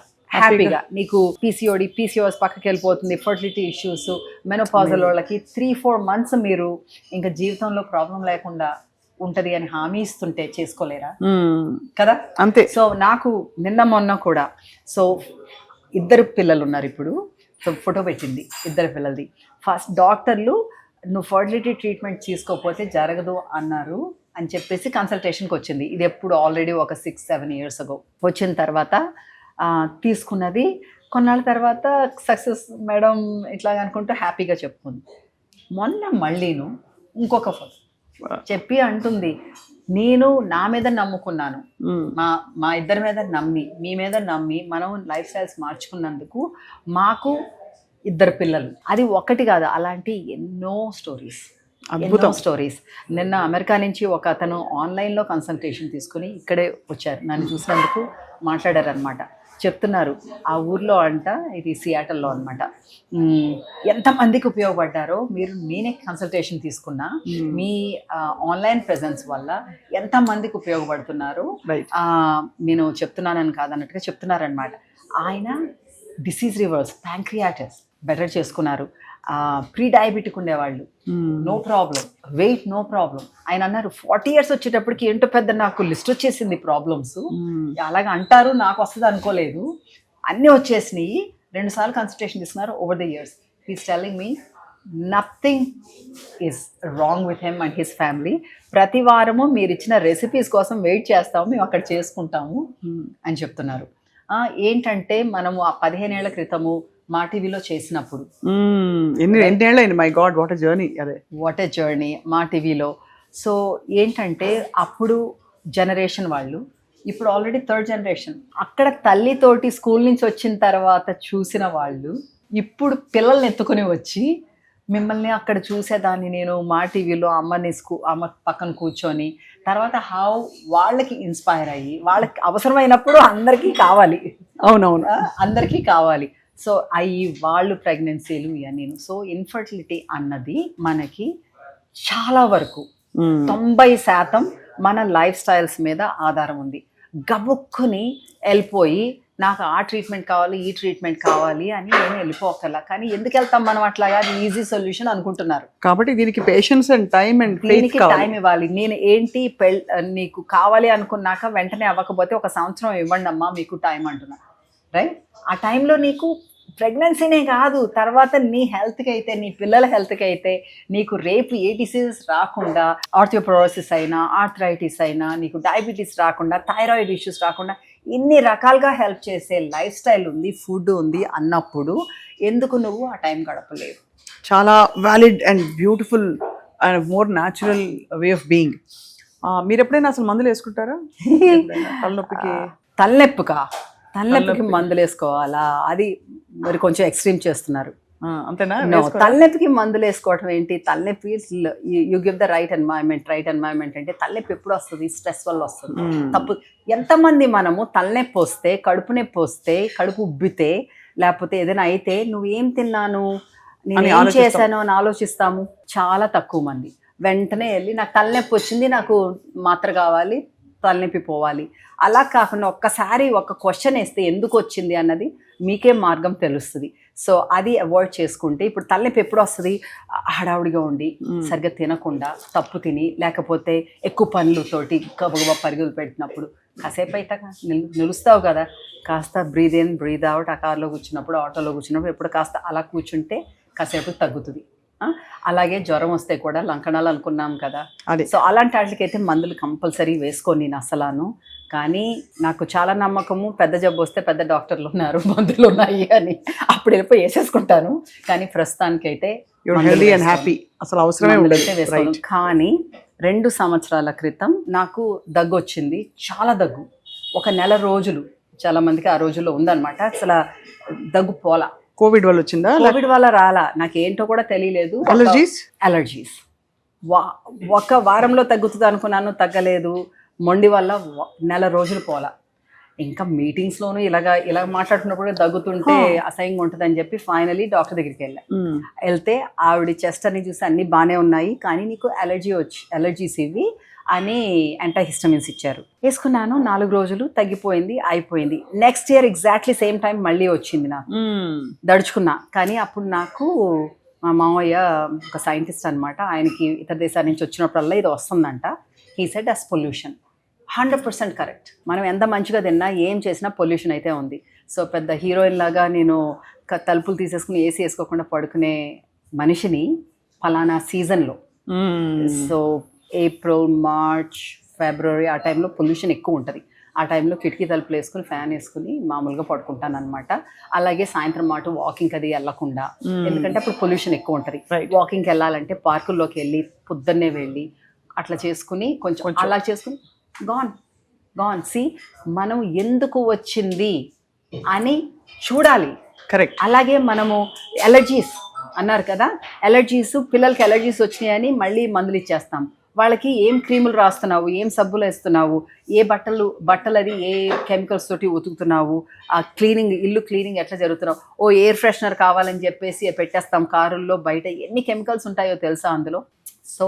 నీకు పీసీఓఎస్ పక్కకి వెళ్ళిపోతుంది, ఫర్టిలిటీ ఇష్యూస్, మెనోపాజల్ వాళ్ళకి 3-4 months మీరు ఇంకా జీవితంలో ప్రాబ్లం లేకుండా ఉంటది అని హామీ ఇస్తుంటే చేసుకోలేరా కదా? అంతే. సో నాకు నిన్న మొన్న కూడా సో 2 పిల్లలు ఉన్నారు ఇప్పుడు. సో ఫోటో పెట్టింది 2 పిల్లలది. ఫస్ట్ డాక్టర్లు నువ్వు ఫర్టిలిటీ ట్రీట్మెంట్ తీసుకోకపోతే జరగదు అన్నారు అని చెప్పేసి కన్సల్టేషన్కి వచ్చింది. ఇది ఎప్పుడు ఆల్రెడీ ఒక 6-7 years ago వచ్చిన తర్వాత తీసుకున్నది. కొన్నాళ్ళ తర్వాత సక్సెస్ మేడం ఇట్లాగ అనుకుంటూ హ్యాపీగా చెప్పుకుంది. మొన్న మళ్ళీను ఇంకొక ఫోటో చెప్పి అంటుంది, నేను నా మీద నమ్ముకున్నాను, మా ఇద్దరి మీద నమ్మి మీ మీద నమ్మి మనం లైఫ్ స్టైల్స్ మార్చుకున్నందుకు మాకు 2 పిల్లలు. అది ఒకటి కాదు, అలాంటి ఎన్నో స్టోరీస్. నిన్న అమెరికా నుంచి ఒక అతను ఆన్లైన్లో కన్సల్టేషన్ తీసుకుని ఇక్కడే వచ్చారు, నన్ను చూసినందుకు మాట్లాడారు అనమాట. చెప్తున్నారు ఆ ఊర్లో అంట, ఇది సియాటల్లో అనమాట, ఎంతమందికి ఉపయోగపడ్డారో మీరు. నేనే కన్సల్టేషన్ తీసుకున్నా, మీ ఆన్లైన్ ప్రెజెన్స్ వల్ల ఎంతమందికి ఉపయోగపడుతున్నారు నేను చెప్తున్నానని కాదన్నట్టుగా చెప్తున్నారనమాట. ఆయన డిసీజ్ రివర్స్, ప్యాంక్రియాటిస్ బెటర్ చేసుకున్నారు. ప్రీ డయాబెటిక్ ఉండేవాళ్ళు, no problem, weight no problem. ఆయన అన్నారు 40 years వచ్చేటప్పటికి ఏంటో పెద్ద నాకు లిస్ట్ వచ్చేసింది ప్రాబ్లమ్స్. అలాగ అంటారు, నాకు వస్తుంది అనుకోలేదు, అన్నీ వచ్చేసినాయి. 2 సార్లు కన్సల్టేషన్ తీసుకున్నారు over the years. He's telling me nothing is wrong with him and his family. ప్రతి వారము మీరు ఇచ్చిన రెసిపీస్ కోసం వెయిట్ చేస్తాము, మేము అక్కడ చేసుకుంటాము అని చెప్తున్నారు. ఏంటంటే మనము ఆ 15 ఏళ్ల క్రితము మా టీవీలో చేసినప్పుడు వాట్ ఏ జర్నీ మా టీవీలో. సో ఏంటంటే అప్పుడు జనరేషన్ వాళ్ళు, ఇప్పుడు ఆల్రెడీ 3rd generation. అక్కడ తల్లితోటి స్కూల్ నుంచి వచ్చిన తర్వాత చూసిన వాళ్ళు ఇప్పుడు పిల్లల్ని ఎత్తుకుని వచ్చి మిమ్మల్ని అక్కడ చూసేదాన్ని నేను మా టీవీలో అమ్మ పక్కన కూర్చొని తర్వాత వాళ్ళకి ఇన్స్పైర్ అయ్యి వాళ్ళకి అవసరమైనప్పుడు అందరికీ కావాలి. అవునవును, అందరికీ కావాలి. సో వాళ్ళు ప్రెగ్నెన్సీలు ఇవన్నీ. సో ఇన్ఫర్టిలిటీ అన్నది మనకి చాలా వరకు 90% మన లైఫ్ స్టైల్స్ మీద ఆధారం ఉంది. గబుక్కుని వెళ్ళిపోయి నాకు ఆ ట్రీట్మెంట్ కావాలి, ఈ ట్రీట్మెంట్ కావాలి అని ఏమి వెళ్ళిపోకల్లా. కానీ ఎందుకు వెళ్తాం మనం అట్లాగా? ఈజీ సొల్యూషన్ అనుకుంటున్నారు. కాబట్టి దీనికి పేషెన్స్ అండ్ టైం టైం ఇవ్వాలి. నేను ఏంటి నీకు కావాలి అనుకున్నాక వెంటనే అవ్వకపోతే 1 సంవత్సరం ఇవ్వండి అమ్మా మీకు టైం అంటున్నా, రైట్? ఆ టైంలో నీకు ప్రెగ్నెన్సీనే కాదు, తర్వాత నీ హెల్త్కి అయితే, నీ పిల్లల హెల్త్కి అయితే, నీకు రేపు ఏ డిసీజెస్ రాకుండా, ఆర్థియోపోరోసిస్ అయినా, ఆర్థరైటిస్ అయినా, నీకు డయాబెటీస్ రాకుండా, థైరాయిడ్ ఇష్యూస్ రాకుండా, ఇన్ని రకాలుగా హెల్ప్ చేసే లైఫ్ స్టైల్ ఉంది, ఫుడ్ ఉంది అన్నప్పుడు ఎందుకు నువ్వు ఆ టైం గడపలేవు? చాలా valid and beautiful and more natural way of being. మీరు ఎప్పుడైనా అసలు మందులు వేసుకుంటారా? తలనొప్పికి మందులు వేసుకోవాలా? అది మరి కొంచెం ఎక్స్ట్రీమ్ చేస్తున్నారు. అంతేనా? తలనొప్పికి మందులు వేసుకోవటం ఏంటి? తలనొప్పి you give the right environment అంటే తలనొప్పి ఎప్పుడు వస్తుంది? స్ట్రెస్ వల్ల వస్తుంది. తప్పు. ఎంతమంది మనము తలనొప్పి వస్తే, కడుపు నొప్పి వస్తే, కడుపు ఉబ్బితే, లేకపోతే ఏదైనా అయితే నువ్వేం తిన్నాను, నేను ఏం చేశాను అని ఆలోచిస్తాము. చాలా తక్కువ మంది. వెంటనే వెళ్ళి నాకు తలనొప్పి వచ్చింది, నాకు మాత్ర కావాలి, తలనొప్పి పోవాలి. అలా కాకుండా ఒక్కసారి ఒక క్వశ్చన్ వేస్తే ఎందుకు వచ్చింది అన్నది మీకే మార్గం తెలుస్తుంది. సో అది అవాయిడ్ చేసుకుంటే, ఇప్పుడు తలనొప్పి ఎప్పుడు వస్తుంది? హడావుడిగా ఉండి, సరిగ్గా తినకుండా, తప్పు తిని, లేకపోతే ఎక్కువ పనులతోటి గబగబా పరుగులు పెట్టినప్పుడు కాసేపు అయితే నిలుస్తావు కదా, కాస్త బ్రీద్ ఇన్ బ్రీద్ అవుట్. ఆ కార్లో కూర్చున్నప్పుడు, ఆటోలో కూర్చున్నప్పుడు ఎప్పుడు కాస్త అలా కూర్చుంటే కాసేపు తగ్గుతుంది. అలాగే జ్వరం వస్తే కూడా లంకణాలు అనుకున్నాం కదా, సో అలాంటి వాటికైతే మందులు కంపల్సరీ వేసుకోని నేను అసలాను. కానీ నాకు చాలా నమ్మకము, పెద్ద జబ్బు వస్తే పెద్ద డాక్టర్లు ఉన్నారు, మందులు ఉన్నాయి అని అప్పుడు వెళ్ళిపోయి వేసేసుకుంటాను. కానీ ప్రస్తుతానికైతే వేసుకోను. కానీ 2 సంవత్సరాల క్రితం నాకు దగ్గు వచ్చింది, చాలా దగ్గు. 1 నెల రోజులు చాలా మందికి ఆ రోజుల్లో ఉందన్నమాట. అసలు దగ్గు పోలా. కోవిడ్ వల్ల వచ్చిందా? కోవిడ్ వల్ల రాలా, నాకేంటో కూడా తెలియలేదు. అలర్జీస్ 1 వారంలో తగ్గుతుంది అనుకున్నాను, తగ్గలేదు. మొండి వల్ల 1 నెల రోజులు పోలా. ఇంకా మీటింగ్స్లోనూ ఇలా మాట్లాడుతున్నప్పుడు దగ్గుతుంటే అసహ్యంగా ఉంటుందని చెప్పి ఫైనలీ డాక్టర్ దగ్గరికి వెళ్తే ఆవిడ చెస్ట్ అని చూసి అన్ని బాగానే ఉన్నాయి, కానీ నీకు అలర్జీస్ ఇవి, అని యాంటాహిస్టమిన్స్ ఇచ్చారు. వేసుకున్నాను 4 రోజులు, తగ్గిపోయింది, అయిపోయింది. Next year exactly same time మళ్ళీ వచ్చింది నాకు. దడుచుకున్నా. కానీ అప్పుడు నాకు మా మామయ్య ఒక సైంటిస్ట్ అనమాట, ఆయనకి ఇతర దేశాల నుంచి వచ్చినప్పుడల్లా ఇది వస్తుందంట. He said us pollution. 100% correct. మనం ఎంత మంచిగా తిన్నా ఏం చేసినా పొల్యూషన్ అయితే ఉంది. సో పెద్ద హీరోయిన్ లాగా నేను తలుపులు తీసేసుకుని ఏసీ వేసుకోకుండా పడుకునే మనిషిని ఫలానా సీజన్లో, సో ఏప్రిల్, మార్చ్, ఫిబ్రవరి ఆ టైంలో పొల్యూషన్ ఎక్కువ ఉంటుంది. ఆ టైంలో కిటికీ తలుపులు వేసుకుని ఫ్యాన్ వేసుకుని మామూలుగా పడుకుంటాను అనమాట. అలాగే సాయంత్రం మాట వాకింగ్కి అది వెళ్ళకుండా, ఎందుకంటే అప్పుడు పొల్యూషన్ ఎక్కువ ఉంటుంది. వాకింగ్కి వెళ్ళాలంటే పార్కుల్లోకి వెళ్ళి పొద్దున్నే వెళ్ళి అట్లా చేసుకుని కొంచెం అలా చేసుకుని గాన్ సి మనం ఎందుకు వచ్చింది అని చూడాలి. కరెక్ట్. అలాగే మనము ఎలర్జీస్ అన్నారు కదా, ఎలర్జీస్, పిల్లలకి ఎలర్జీస్ వచ్చినాయని మళ్ళీ మందులు ఇచ్చేస్తాం. వాళ్ళకి ఏం క్రీములు రాస్తున్నావు, ఏం సబ్బులు వేస్తున్నావు, ఏ బట్టలు అది ఏ కెమికల్స్ తోటి ఉతుకుతున్నావు, ఆ క్లీనింగ్, ఇల్లు క్లీనింగ్ ఎట్లా జరుగుతున్నావు. ఓ ఎయిర్ ఫ్రెషనర్ కావాలని చెప్పేసి పెట్టేస్తాం కారుల్లో, బయట ఎన్ని కెమికల్స్ ఉంటాయో తెలుసా అందులో. సో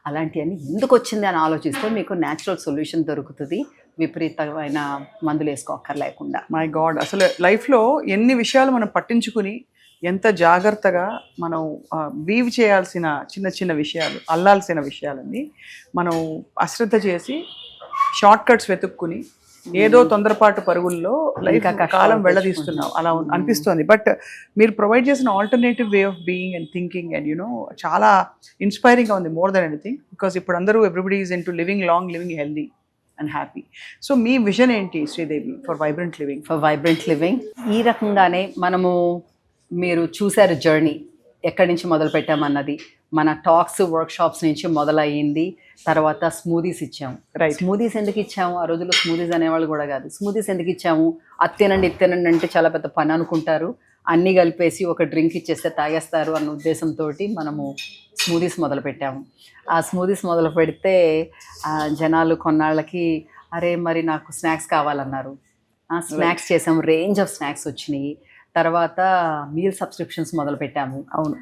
అలాంటివన్నీ ఎందుకు వచ్చింది అని ఆలోచిస్తే మీకు న్యాచురల్ సొల్యూషన్ దొరుకుతుంది, విపరీతమైన మందులు వేసుకోక్కర్లేకుండా. మై గాడ్, అసలు లైఫ్లో ఎన్ని విషయాలు మనం పట్టించుకుని ఎంత జాగ్రత్తగా మనం వీవ్ చేయాల్సిన చిన్న చిన్న విషయాలు, అల్లాల్సిన విషయాలన్నీ మనం అశ్రద్ధ చేసి షార్ట్ కట్స్ వెతుక్కుని ఏదో తొందరపాటు పరుగుల్లో లైఫ్ కాలం వెళ్ళదీస్తున్నాం అలా అనిపిస్తుంది. బట్ మీరు ప్రొవైడ్ చేసిన alternative way of being and thinking and చాలా ఇన్స్పైరింగ్గా ఉంది, మోర్ దెన్ ఎనీథింగ్. బికాస్ ఇప్పుడు అందరూ everybody is into living long, living healthy and happy. So మీ విజన్ ఏంటి Sridevi for vibrant living? For vibrant living ఈ రకంగానే మనము, మీరు చూశారు జర్నీ ఎక్కడి నుంచి మొదలు పెట్టామన్నది. మన టాక్స్, వర్క్షాప్స్ నుంచి మొదలయ్యింది. తర్వాత స్మూదీస్ ఇచ్చాము. రైట్. స్మూదీస్ ఎందుకు ఇచ్చాము? ఆ రోజుల్లో స్మూదీస్ అనేవాళ్ళు కూడా కాదు. స్మూదీస్ ఎందుకు ఇచ్చాము? అది తినండి, ఇది తినండి అంటే చాలా పెద్ద పని అనుకుంటారు. అన్నీ కలిపేసి ఒక డ్రింక్ ఇచ్చేస్తే తాగేస్తారు అన్న ఉద్దేశంతో మనము స్మూదీస్ మొదలు పెట్టాము. ఆ స్మూదీస్ మొదలు పెడితే జనాలు కొన్నాళ్ళకి అరే మరి నాకు స్నాక్స్ కావాలన్నారు. స్నాక్స్ చేసాము, రేంజ్ ఆఫ్ స్నాక్స్ వచ్చినాయి. తర్వాత మీల్ సబ్స్క్రిప్షన్స్ మొదలు పెట్టాము. అవును,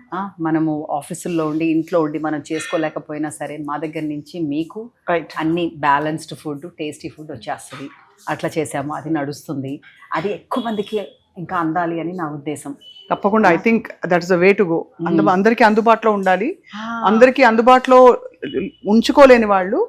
మనము ఆఫీసుల్లో ఉండి ఇంట్లో ఉండి మనం చేసుకోలేకపోయినా సరే మా దగ్గర నుంచి మీకు అన్ని బ్యాలెన్స్డ్ ఫుడ్, టేస్టీ ఫుడ్ వచ్చేస్తుంది. అట్లా చేసాము, అది నడుస్తుంది. అది ఎక్కువ మందికి ఇంకా అందాలి అని నా ఉద్దేశం. తప్పకుండా. I think that's the way to go. అందరికీ అందుబాటులో ఉండాలి. అందరికీ అందుబాటులో ఉంచుకోలేని వాళ్ళు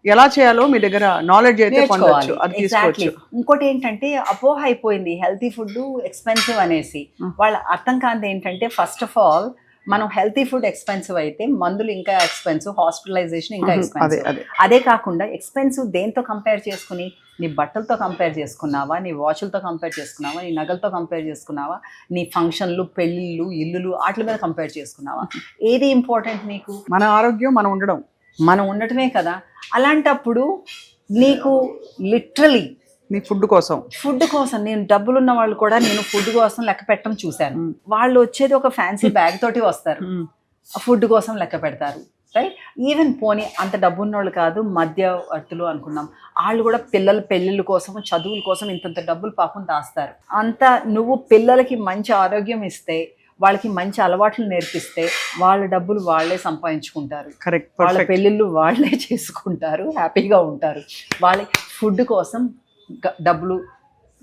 ఎలా చేయాలో మీ దగ్గర నాలెడ్జ్ అయితే పొందొచ్చు, అది తీసుకోవచ్చు. ఇంకోటి ఏంటంటే అపోహ అయిపోయింది హెల్తీ ఫుడ్ ఎక్స్పెన్సివ్ అనేసి. వాళ్ళ అర్థం కాదు ఏంటంటే, ఫస్ట్ ఆఫ్ ఆల్ మనం హెల్తీ ఫుడ్ ఎక్స్పెన్సివ్ అయితే మందులు ఇంకా ఎక్స్పెన్సివ్, హాస్పిటలైజేషన్ ఇంకా ఎక్స్పెన్సివ్. అదే కాకుండా ఎక్స్పెన్సివ్ దేంతో కంపేర్ చేసుకుని, నీ బట్టలతో కంపేర్ చేసుకున్నావా, నీ వాచ్లతో కంపేర్ చేసుకున్నావా, నీ నగలతో కంపేర్ చేసుకున్నావా, నీ ఫంక్షన్లు, పెళ్ళిళ్ళు, ఇల్లులు వాటి మీద కంపేర్ చేసుకున్నావా? ఏది ఇంపార్టెంట్ నీకు? మన ఆరోగ్యం, మనం ఉండటమే కదా. అలాంటప్పుడు నీకు లిటరలీ నీ ఫుడ్ కోసం నేను డబ్బులున్న వాళ్ళు కూడా నేను ఫుడ్ కోసం లెక్క పెట్టడం చూశాను. వాళ్ళు వచ్చేది ఒక ఫ్యాన్సీ బ్యాగ్ తోటి వస్తారు, ఫుడ్ కోసం లెక్క పెడతారు. రైట్. ఈవెన్ పోనీ అంత డబ్బు ఉన్నోళ్ళు కాదు, మధ్యవర్తులు అనుకున్నాం, వాళ్ళు కూడా పిల్లల పెళ్ళిళ్ళ కోసం, చదువుల కోసం ఇంతంత డబ్బులు పాపం దాస్తారు. అంత నువ్వు పిల్లలకి మంచి ఆరోగ్యం ఇస్తే, వాళ్ళకి మంచి అలవాట్లు నేర్పిస్తే, వాళ్ళ డబ్బులు వాళ్ళే సంపాదించుకుంటారు, వాళ్ళ పెళ్ళిళ్ళు వాళ్ళే చేసుకుంటారు, హ్యాపీగా ఉంటారు. వాళ్ళ ఫుడ్ కోసం డబ్బులు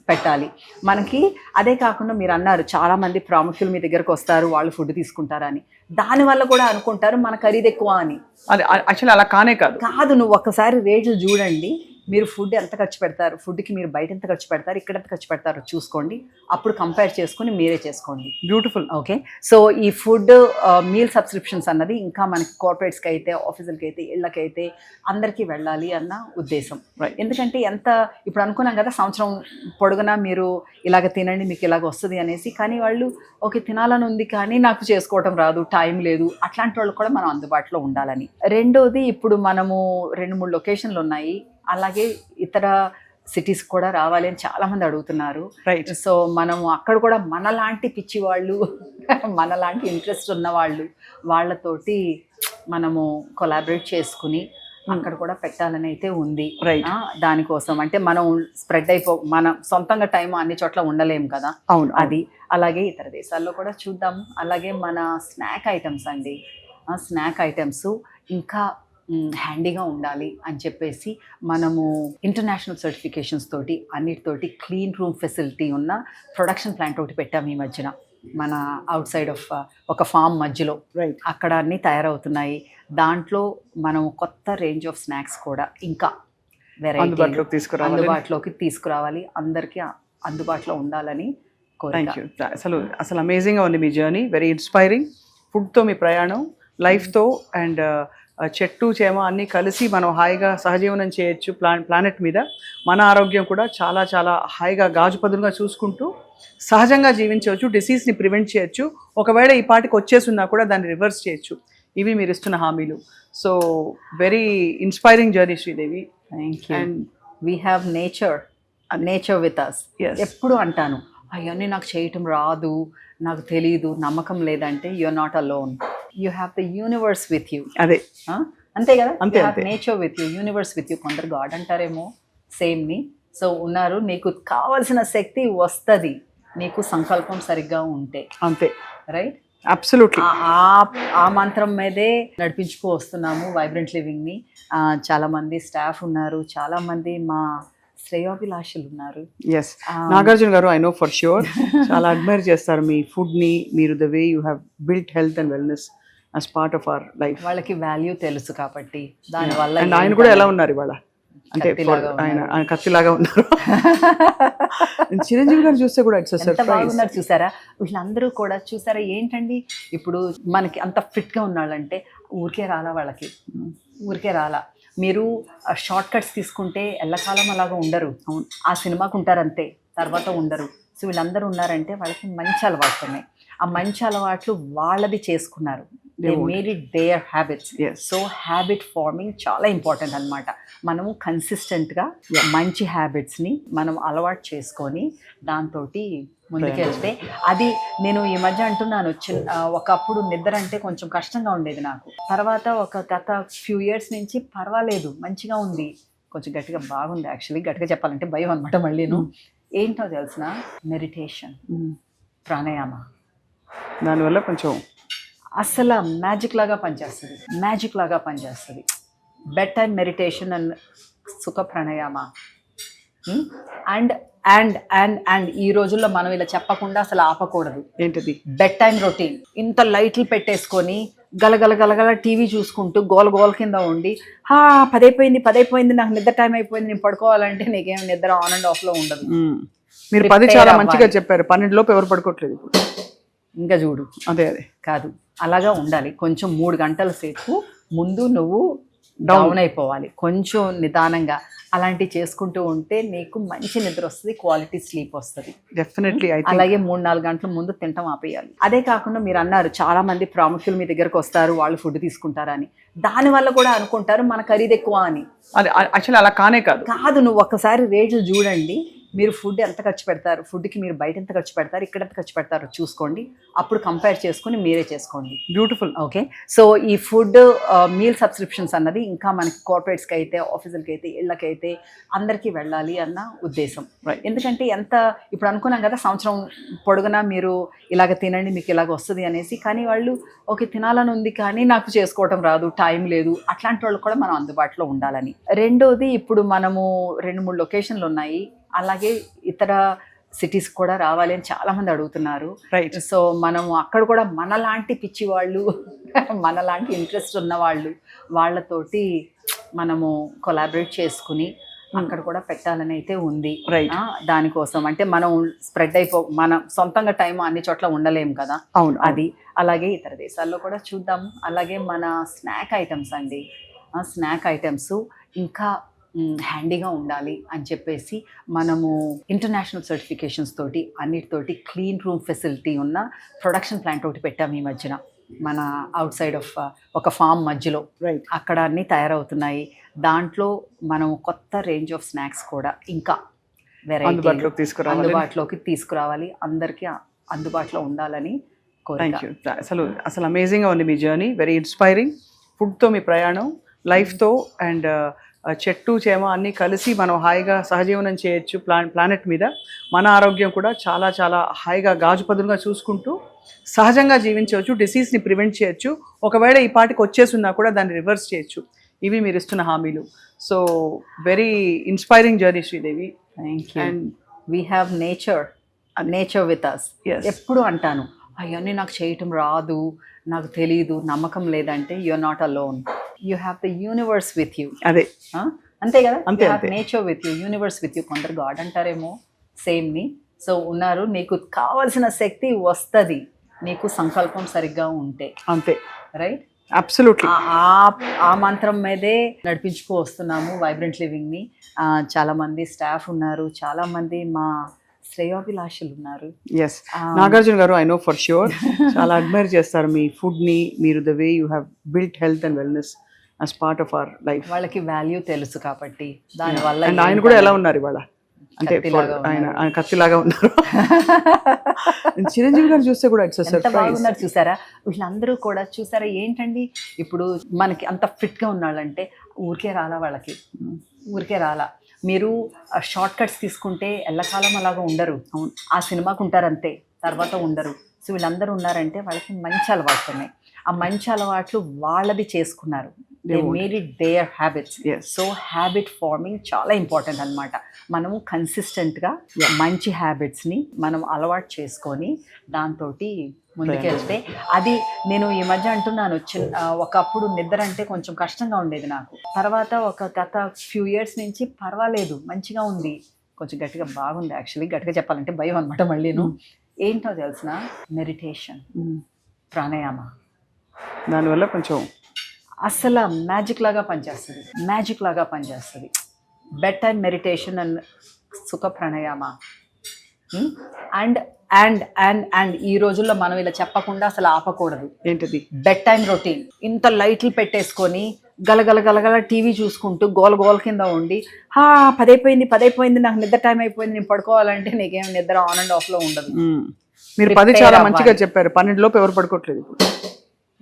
పెట్టాలి మనకి. అదే కాకుండా మీరు అన్నారు చాలామంది ప్రాముఖ్యులు మీ దగ్గరకు వస్తారు, వాళ్ళు ఫుడ్ తీసుకుంటారని. దానివల్ల కూడా అనుకుంటారు మన ఖరీదు ఎక్కువ అని. అది యాక్చువల్లీ అలా కాదు. నువ్వు ఒక్కసారి రేట్లు చూడండి, మీరు ఫుడ్ ఎంత ఖర్చు పెడతారు, ఫుడ్కి మీరు బయట ఎంత ఖర్చు పెడతారు, ఇక్కడ ఎంత ఖర్చు పెడతారో చూసుకోండి. అప్పుడు కంపేర్ చేసుకుని మీరే చేసుకోండి. బ్యూటిఫుల్. ఓకే. సో ఈ ఫుడ్ మీల్ సబ్స్క్రిప్షన్స్ అన్నది ఇంకా మనకి కార్పొరేట్స్కి అయితే, ఆఫీసులకి అయితే, ఇళ్ళకైతే అందరికీ వెళ్ళాలి అన్న ఉద్దేశం. ఎందుకంటే ఇప్పుడు అనుకున్నాం కదా, సంవత్సరం పొడుగునా మీరు ఇలాగ తినండి మీకు ఇలాగ వస్తుంది అనేసి. కానీ వాళ్ళు ఓకే తినాలని ఉంది కానీ నాకు చేసుకోవటం రాదు, టైం లేదు, అట్లాంటి వాళ్ళు కూడా మనం అందుబాటులో ఉండాలని. రెండోది, ఇప్పుడు మనము 2-3 లొకేషన్లు ఉన్నాయి, అలాగే ఇతర సిటీస్ కూడా రావాలి అని చాలా మంది అడుగుతున్నారు. సో మనము అక్కడ కూడా మనలాంటి పిచ్చి వాళ్ళు, మనలాంటి ఇంట్రెస్ట్ ఉన్న వాళ్ళతోటి మనము కొలాబరేట్ చేసుకుని అక్కడ కూడా పెట్టాలని అయితే ఉంది. దానికోసం అంటే మనం స్ప్రెడ్ మనం సొంతంగా టైం అన్ని చోట్ల ఉండలేము కదా. అవును. అది అలాగే ఇతర దేశాల్లో కూడా చూద్దాము. అలాగే మన స్నాక్ ఐటమ్స్ అండి, స్నాక్ ఐటమ్స్ ఇంకా హ్యాండీగా ఉండాలి అని చెప్పేసి మనము ఇంటర్నేషనల్ సర్టిఫికేషన్స్ తోటి అన్నిటితోటి క్లీన్ రూమ్ ఫెసిలిటీ ఉన్న ప్రొడక్షన్ ప్లాంట్ ఒకటి పెట్టాము ఈ మధ్యన మన అవుట్ సైడ్ ఆఫ్ ఒక ఫామ్ మధ్యలో. రైట్. అక్కడ అన్నీ తయారవుతున్నాయి. దాంట్లో మనం కొత్త రేంజ్ ఆఫ్ స్నాక్స్ కూడా ఇంకా అందుబాటులోకి తీసుకురావాలి, అందరికీ అందుబాటులో ఉండాలని కోరిక. Thank you. అసలు అమేజింగ్గా ఉంది మీ జర్నీ, వెరీ ఇన్స్పైరింగ్. ఫుడ్తో మీ ప్రయాణం, లైఫ్తో అండ్ చెట్టు చేమ అన్నీ కలిసి మనం హాయిగా సహజీవనం చేయొచ్చు ప్లానెట్ మీద. మన ఆరోగ్యం కూడా చాలా చాలా హాయిగా గాజుపదులుగా చూసుకుంటూ సహజంగా జీవించవచ్చు, డిసీజ్ని ప్రివెంట్ చేయొచ్చు. ఒకవేళ ఈ పాటికి వచ్చేసున్నా కూడా దాన్ని రివర్స్ చేయొచ్చు. ఇవి మీరు ఇస్తున్న హామీలు. So very inspiring journey Sridevi. Thank you. And we have nature with us. ఎప్పుడు అంటాను అవన్నీ నాకు చేయటం రాదు, నాకు తెలీదు, నమ్మకం లేదంటే you're not alone. You have the universe with you. అదే అంతే కదా, అంతే. Nature with you, universe with you. కొందరు గాడ్ అంటారేమో సేమ్ని. సో ఉన్నారు, నీకు కావాల్సిన శక్తి వస్తుంది నీకు సంకల్పం సరిగ్గా ఉంటే. అంతే. రైట్. అబ్సల్యూట్లీ. ఆ మంత్రం మీదే నడిపించుకు వస్తున్నాము వైబ్రెంట్ లివింగ్ని. చాలామంది స్టాఫ్ ఉన్నారు, చాలామంది మా శ్రేయోభిలాషులు ఉన్నారు. ఎస్, నాగార్జున గారు ఐ నో ఫర్ ష్యూర్ చాలా అడ్మైర్ చేస్తారు మీ ఫుడ్ని. మీరు the way you have built health and wellness as part of our life. వాళ్ళకి వాల్యూ తెలుసు కాబట్టి దానివల్ల. అండ్ ఆయన కూడా ఎలా ఉన్నారు ఇవాళ అంటే ఆయన కత్తిలాగా ఉన్నారు. చిరంజీవి గారు చూస్తే కూడా ఇట్స్ సర్ప్రైజ్. చూసారా వీళ్ళందరూ కూడా చూసారా ఏంటండి ఇప్పుడు మనకి అంత ఫిట్గా ఉన్నాళ్ళంటే ఊరికే రాలా, వాళ్ళకి ఊరికే రాలా. మీరు షార్ట్ కట్స్ తీసుకుంటే ఎల్లకాలం అలాగా ఉండరు. ఆ సినిమాకు ఉంటారు అంతే, తర్వాత ఉండరు. సో వీళ్ళందరూ ఉన్నారంటే వాళ్ళకి మంచి అలవాట్లు ఉన్నాయి. ఆ మంచి అలవాట్లు వాళ్ళది చేసుకున్నారు. They made it their habits. So habit forming చాలా ఇంపార్టెంట్ అనమాట. మనము కన్సిస్టెంట్గా మంచి హ్యాబిట్స్ని మనం అలవాటు చేసుకొని దాంతో ముందుకెళ్తే అది. నేను ఈ మధ్య అంటున్నాను, ఒకప్పుడు నిద్ర అంటే కొంచెం కష్టంగా ఉండేది నాకు. తర్వాత గత ఫ్యూ ఇయర్స్ నుంచి పర్వాలేదు, మంచిగా ఉంది, కొంచెం గట్టిగా బాగుంది. యాక్చువల్లీ గట్టిగా చెప్పాలంటే భయం అనమాట. మళ్ళీను ఏంటో తెలిసిన మెడిటేషన్, ప్రాణాయామ, దానివల్ల కొంచెం అసలు మ్యాజిక్ లాగా పనిచేస్తుంది. బెడ్ టైం మెడిటేషన్ అండ్ సుఖ pranayama. And and and and ఈ రోజుల్లో మనం ఇలా చెప్పకుండా అసలు ఆపకూడదు. ఏంటది? Bed time routine. ఇంత లైట్లు పెట్టేసుకొని గలగల టీవీ చూసుకుంటూ గోల కింద ఉండి 10 నాకు నిద్ర టైం అయిపోయింది, నేను పడుకోవాలంటే నీకేం నిద్ర ఆన్ అండ్ ఆఫ్లో ఉండదు. మీరు 10 చాలా మంచిగా చెప్పారు. 12 లోపు ఎవరు పడుకోవట్లేదు ఇప్పుడు. ఇంకా చూడు. అదే కాదు, అలాగా ఉండాలి. కొంచెం 3 గంటల సేపు ముందు నువ్వు డౌన్ అయిపోవాలి, కొంచెం నిదానంగా. అలాంటివి చేసుకుంటూ ఉంటే నీకు మంచి నిద్ర వస్తుంది, క్వాలిటీ స్లీప్ వస్తుంది. డెఫినెట్లీ. అలాగే 3-4 గంటల ముందు తినటం ఆపేయాలి. అదే కాకుండా మీరు అన్నారు చాలా మంది ప్రాముఖ్యులు మీ దగ్గరకు వస్తారు, వాళ్ళు ఫుడ్ తీసుకుంటారని. దానివల్ల కూడా అనుకుంటారు మన ఖరీదు ఎక్కువ అని. అది యాక్చువల్లీ అలా కాదు. నువ్వు ఒక్కసారి రేట్లు చూడండి. మీరు ఫుడ్ ఎంత ఖర్చు పెడతారు, ఫుడ్కి మీరు బయట ఎంత ఖర్చు పెడతారు, ఇక్కడ ఎంత ఖర్చు పెడతారో చూసుకోండి. అప్పుడు కంపేర్ చేసుకొని మీరే చేసుకోండి. బ్యూటిఫుల్. ఓకే. సో ఈ ఫుడ్ మీల్ సబ్స్క్రిప్షన్స్ అన్నది ఇంకా మనకి కార్పొరేట్స్కి అయితే, ఆఫీసులకి అయితే, ఇళ్ళకైతే అందరికీ వెళ్ళాలి అన్న ఉద్దేశం. ఎందుకంటే ఇప్పుడు అనుకున్నాం కదా, సంవత్సరం పొడుగునా మీరు ఇలాగ తినండి మీకు ఇలాగ వస్తుంది అనేసి. కానీ వాళ్ళు ఓకే తినాలని ఉంది కానీ నాకు చేసుకోవటం రాదు, టైం లేదు, అట్లాంటి వాళ్ళు కూడా మనం అందుబాటులో ఉండాలని. రెండోది, ఇప్పుడు మనము 2-3 లొకేషన్లు ఉన్నాయి, అలాగే ఇతర సిటీస్ కూడా రావాలి అని చాలా మంది అడుగుతున్నారు. రైట్. సో మనము అక్కడ కూడా మనలాంటి పిచ్చి వాళ్ళు, మనలాంటి ఇంట్రెస్ట్ ఉన్న వాళ్ళతోటి మనము కొలాబరేట్ చేసుకుని అక్కడ కూడా పెట్టాలని అయితే ఉంది. దానికోసం అంటే మనం స్ప్రెడ్ మనం సొంతంగా టైం అన్ని చోట్ల ఉండలేము కదా. అవును. అది అలాగే ఇతర దేశాల్లో కూడా చూద్దాము. అలాగే మన స్నాక్ ఐటమ్స్ అండి, స్నాక్ ఐటమ్స్ ఇంకా హ్యాండీగా ఉండాలి అని చెప్పేసి మనము ఇంటర్నేషనల్ సర్టిఫికేషన్స్ తోటి అన్నిటితోటి క్లీన్ రూమ్ ఫెసిలిటీ ఉన్న ప్రొడక్షన్ ప్లాంట్ ఒకటి పెట్టాము ఈ మధ్యన మన అవుట్ సైడ్ ఆఫ్ ఒక ఫామ్ మధ్యలో. రైట్. అక్కడ అన్నీ తయారవుతున్నాయి. దాంట్లో మనం కొత్త రేంజ్ ఆఫ్ స్నాక్స్ కూడా ఇంకా అందుబాటులోకి తీసుకురావాలి, అందరికీ అందుబాటులో ఉండాలని కోరిక. Thank you. అసలు అమేజింగ్గా ఉంది మీ జర్నీ, వెరీ ఇన్స్పైరింగ్. ఫుడ్తో మీ ప్రయాణం, లైఫ్తో అండ్ చెట్టు చేమ అన్నీ కలిసి మనం హాయిగా సహజీవనం చేయొచ్చు ప్లానెట్ మీద. మన ఆరోగ్యం కూడా చాలా చాలా హాయిగా గాజుపదులుగా చూసుకుంటూ సహజంగా జీవించవచ్చు, డిసీజ్ని ప్రివెంట్ చేయొచ్చు. ఒకవేళ ఈ పాటికి వచ్చేసున్నా కూడా దాన్ని రివర్స్ చేయొచ్చు. ఇవి మీరు ఇస్తున్న హామీలు. So very inspiring journey Sridevi. Thank you. And we have nature with us. Yes. ఎప్పుడు అంటాను అవన్నీ నాకు చేయటం రాదు, నాకు తెలీదు, నమ్మకం లేదంటే you're not alone. You have the universe with you. అదే అంతే కదా, అంతే, యూ హ్యావ్ అంతే. Nature with you, universe with you. కొందరు గాడ్ అంటారేమో, సేమ్ని. సో ఉన్నారు, నీకు కావలసిన శక్తి వస్తుంది నీకు సంకల్పం సరిగ్గా ఉంటే. అంతే, రైట్. అబ్సల్యూట్లీ. ఆ మంత్రం మీదే నడిపించుకు వస్తున్నాము వైబ్రెంట్ లివింగ్ని. చాలామంది స్టాఫ్ ఉన్నారు, చాలామంది మా శ్రేయోభిలాషులు ఉన్నారు. ఎస్, నాగార్జున గారు ఐ నో ఫర్ ష్యూర్ చాలా అడ్మైర్ చేస్తారు మీ ఫుడ్ని. మీరు the way you have built health and wellness as part of our life. వాళ్ళకి వాల్యూ తెలుసు కాబట్టి దానివల్ల. అండ్ ఆయన కూడా ఎలా ఉన్నారు ఇవాళ అంటే కత్తిలాగా ఆయన కత్తిలాగా ఉన్నారు. చిరంజీవి గారు చూస్తే కూడా ఇట్స్ ఎంత సర్ప్రైజ్. బాగున్నారు చూసారా, వీళ్ళందరూ కూడా చూసారా. ఏంటండి ఇప్పుడు మనకి అంత ఫిట్గా ఉన్నాళ్ళంటే ఊరికే రాలా, వాళ్ళకి ఊరికే రాలా. మీరు షార్ట్ కట్స్ తీసుకుంటే ఎల్లకాలం అలాగా ఉండరు. ఆ సినిమాకు ఉంటారు అంతే, తర్వాత ఉండరు. సో వీళ్ళందరూ ఉన్నారంటే వాళ్ళకి మంచి అలవాట్లు ఉన్నాయి. ఆ మంచి అలవాట్లు వాళ్ళది చేసుకున్నారు. They made it their habits. So habit forming చాలా ఇంపార్టెంట్ అన్నమాట. మనము కన్సిస్టెంట్గా మంచి హ్యాబిట్స్ని మనం అలవాటు చేసుకొని దాంతో ముందుకెళ్తే అది. నేను ఈ మధ్య అంటున్నాను, ఒకప్పుడు నిద్ర అంటే కొంచెం కష్టంగా ఉండేది నాకు. తర్వాత గత ఫ్యూ ఇయర్స్ నుంచి పర్వాలేదు, మంచిగా ఉంది, కొంచెం గట్టిగా బాగుంది. యాక్చువల్లీ గట్టిగా చెప్పాలంటే భయం అనమాట మళ్ళీను. ఏంటో తెలిసిన మెడిటేషన్, ప్రాణాయామ, దానివల్ల కొంచెం అసలు మ్యాజిక్ లాగా పనిచేస్తుంది. బెడ్ టైం మెడిటేషన్ అండ్ సుఖ pranayama. And and and and ఈ రోజుల్లో మనం ఇలా చెప్పకుండా అసలు ఆపకూడదు. ఏంటది? Bed time routine. ఇంత లైట్లు పెట్టేసుకొని గలగల టీవీ చూసుకుంటూ గోల కింద ఉండి 10 నాకు నిద్ర టైం అయిపోయింది, నేను పడుకోవాలంటే నీకేం నిద్ర ఆన్ అండ్ ఆఫ్లో ఉండదు. మీరు 10 చాలా మంచిగా చెప్పారు. 12 లోపు ఎవరు పడుకోవట్లేదు ఇప్పుడు.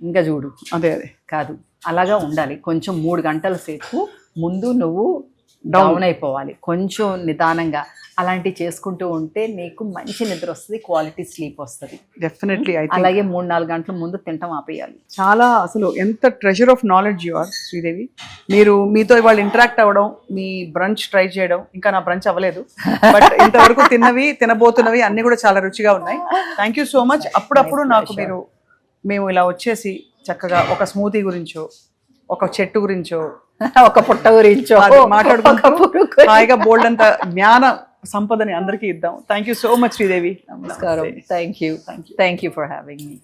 ఇంకా చూడు. అదే కాదు, అలాగా ఉండాలి. కొంచెం 3 గంటల సేపు ముందు నువ్వు డౌన్ అయిపోవాలి, కొంచెం నిదానంగా. అలాంటివి చేసుకుంటూ ఉంటే నీకు మంచి నిద్ర వస్తుంది, క్వాలిటీ స్లీప్ వస్తుంది. డెఫినెట్లీ. అలాగే 3-4 గంటల ముందు తింటాం ఆపేయాలి. చాలా అసలు ఎంత treasure of knowledge you are Sridevi. మీరు మీతో ఇవాళ ఇంటరాక్ట్ అవ్వడం, మీ బ్రంచ్ ట్రై చేయడం, ఇంకా నా బ్రంచ్ అవ్వలేదు బట్ ఇంతవరకు తినబోతున్నవి అన్ని కూడా చాలా రుచిగా ఉన్నాయి. Thank you so much. అప్పుడప్పుడు నాకు మేము ఇలా వచ్చేసి చక్కగా ఒక స్మూతీ గురించో, ఒక చెట్టు గురించో, ఒక పుట్ట గురించో మాట్లాడుకుంటూ హాయిగా బోల్డ్ అంత జ్ఞాన సంపదని అందరికీ ఇద్దాం. Thank you so much Sridevi. నమస్కారం. Thank you for having me.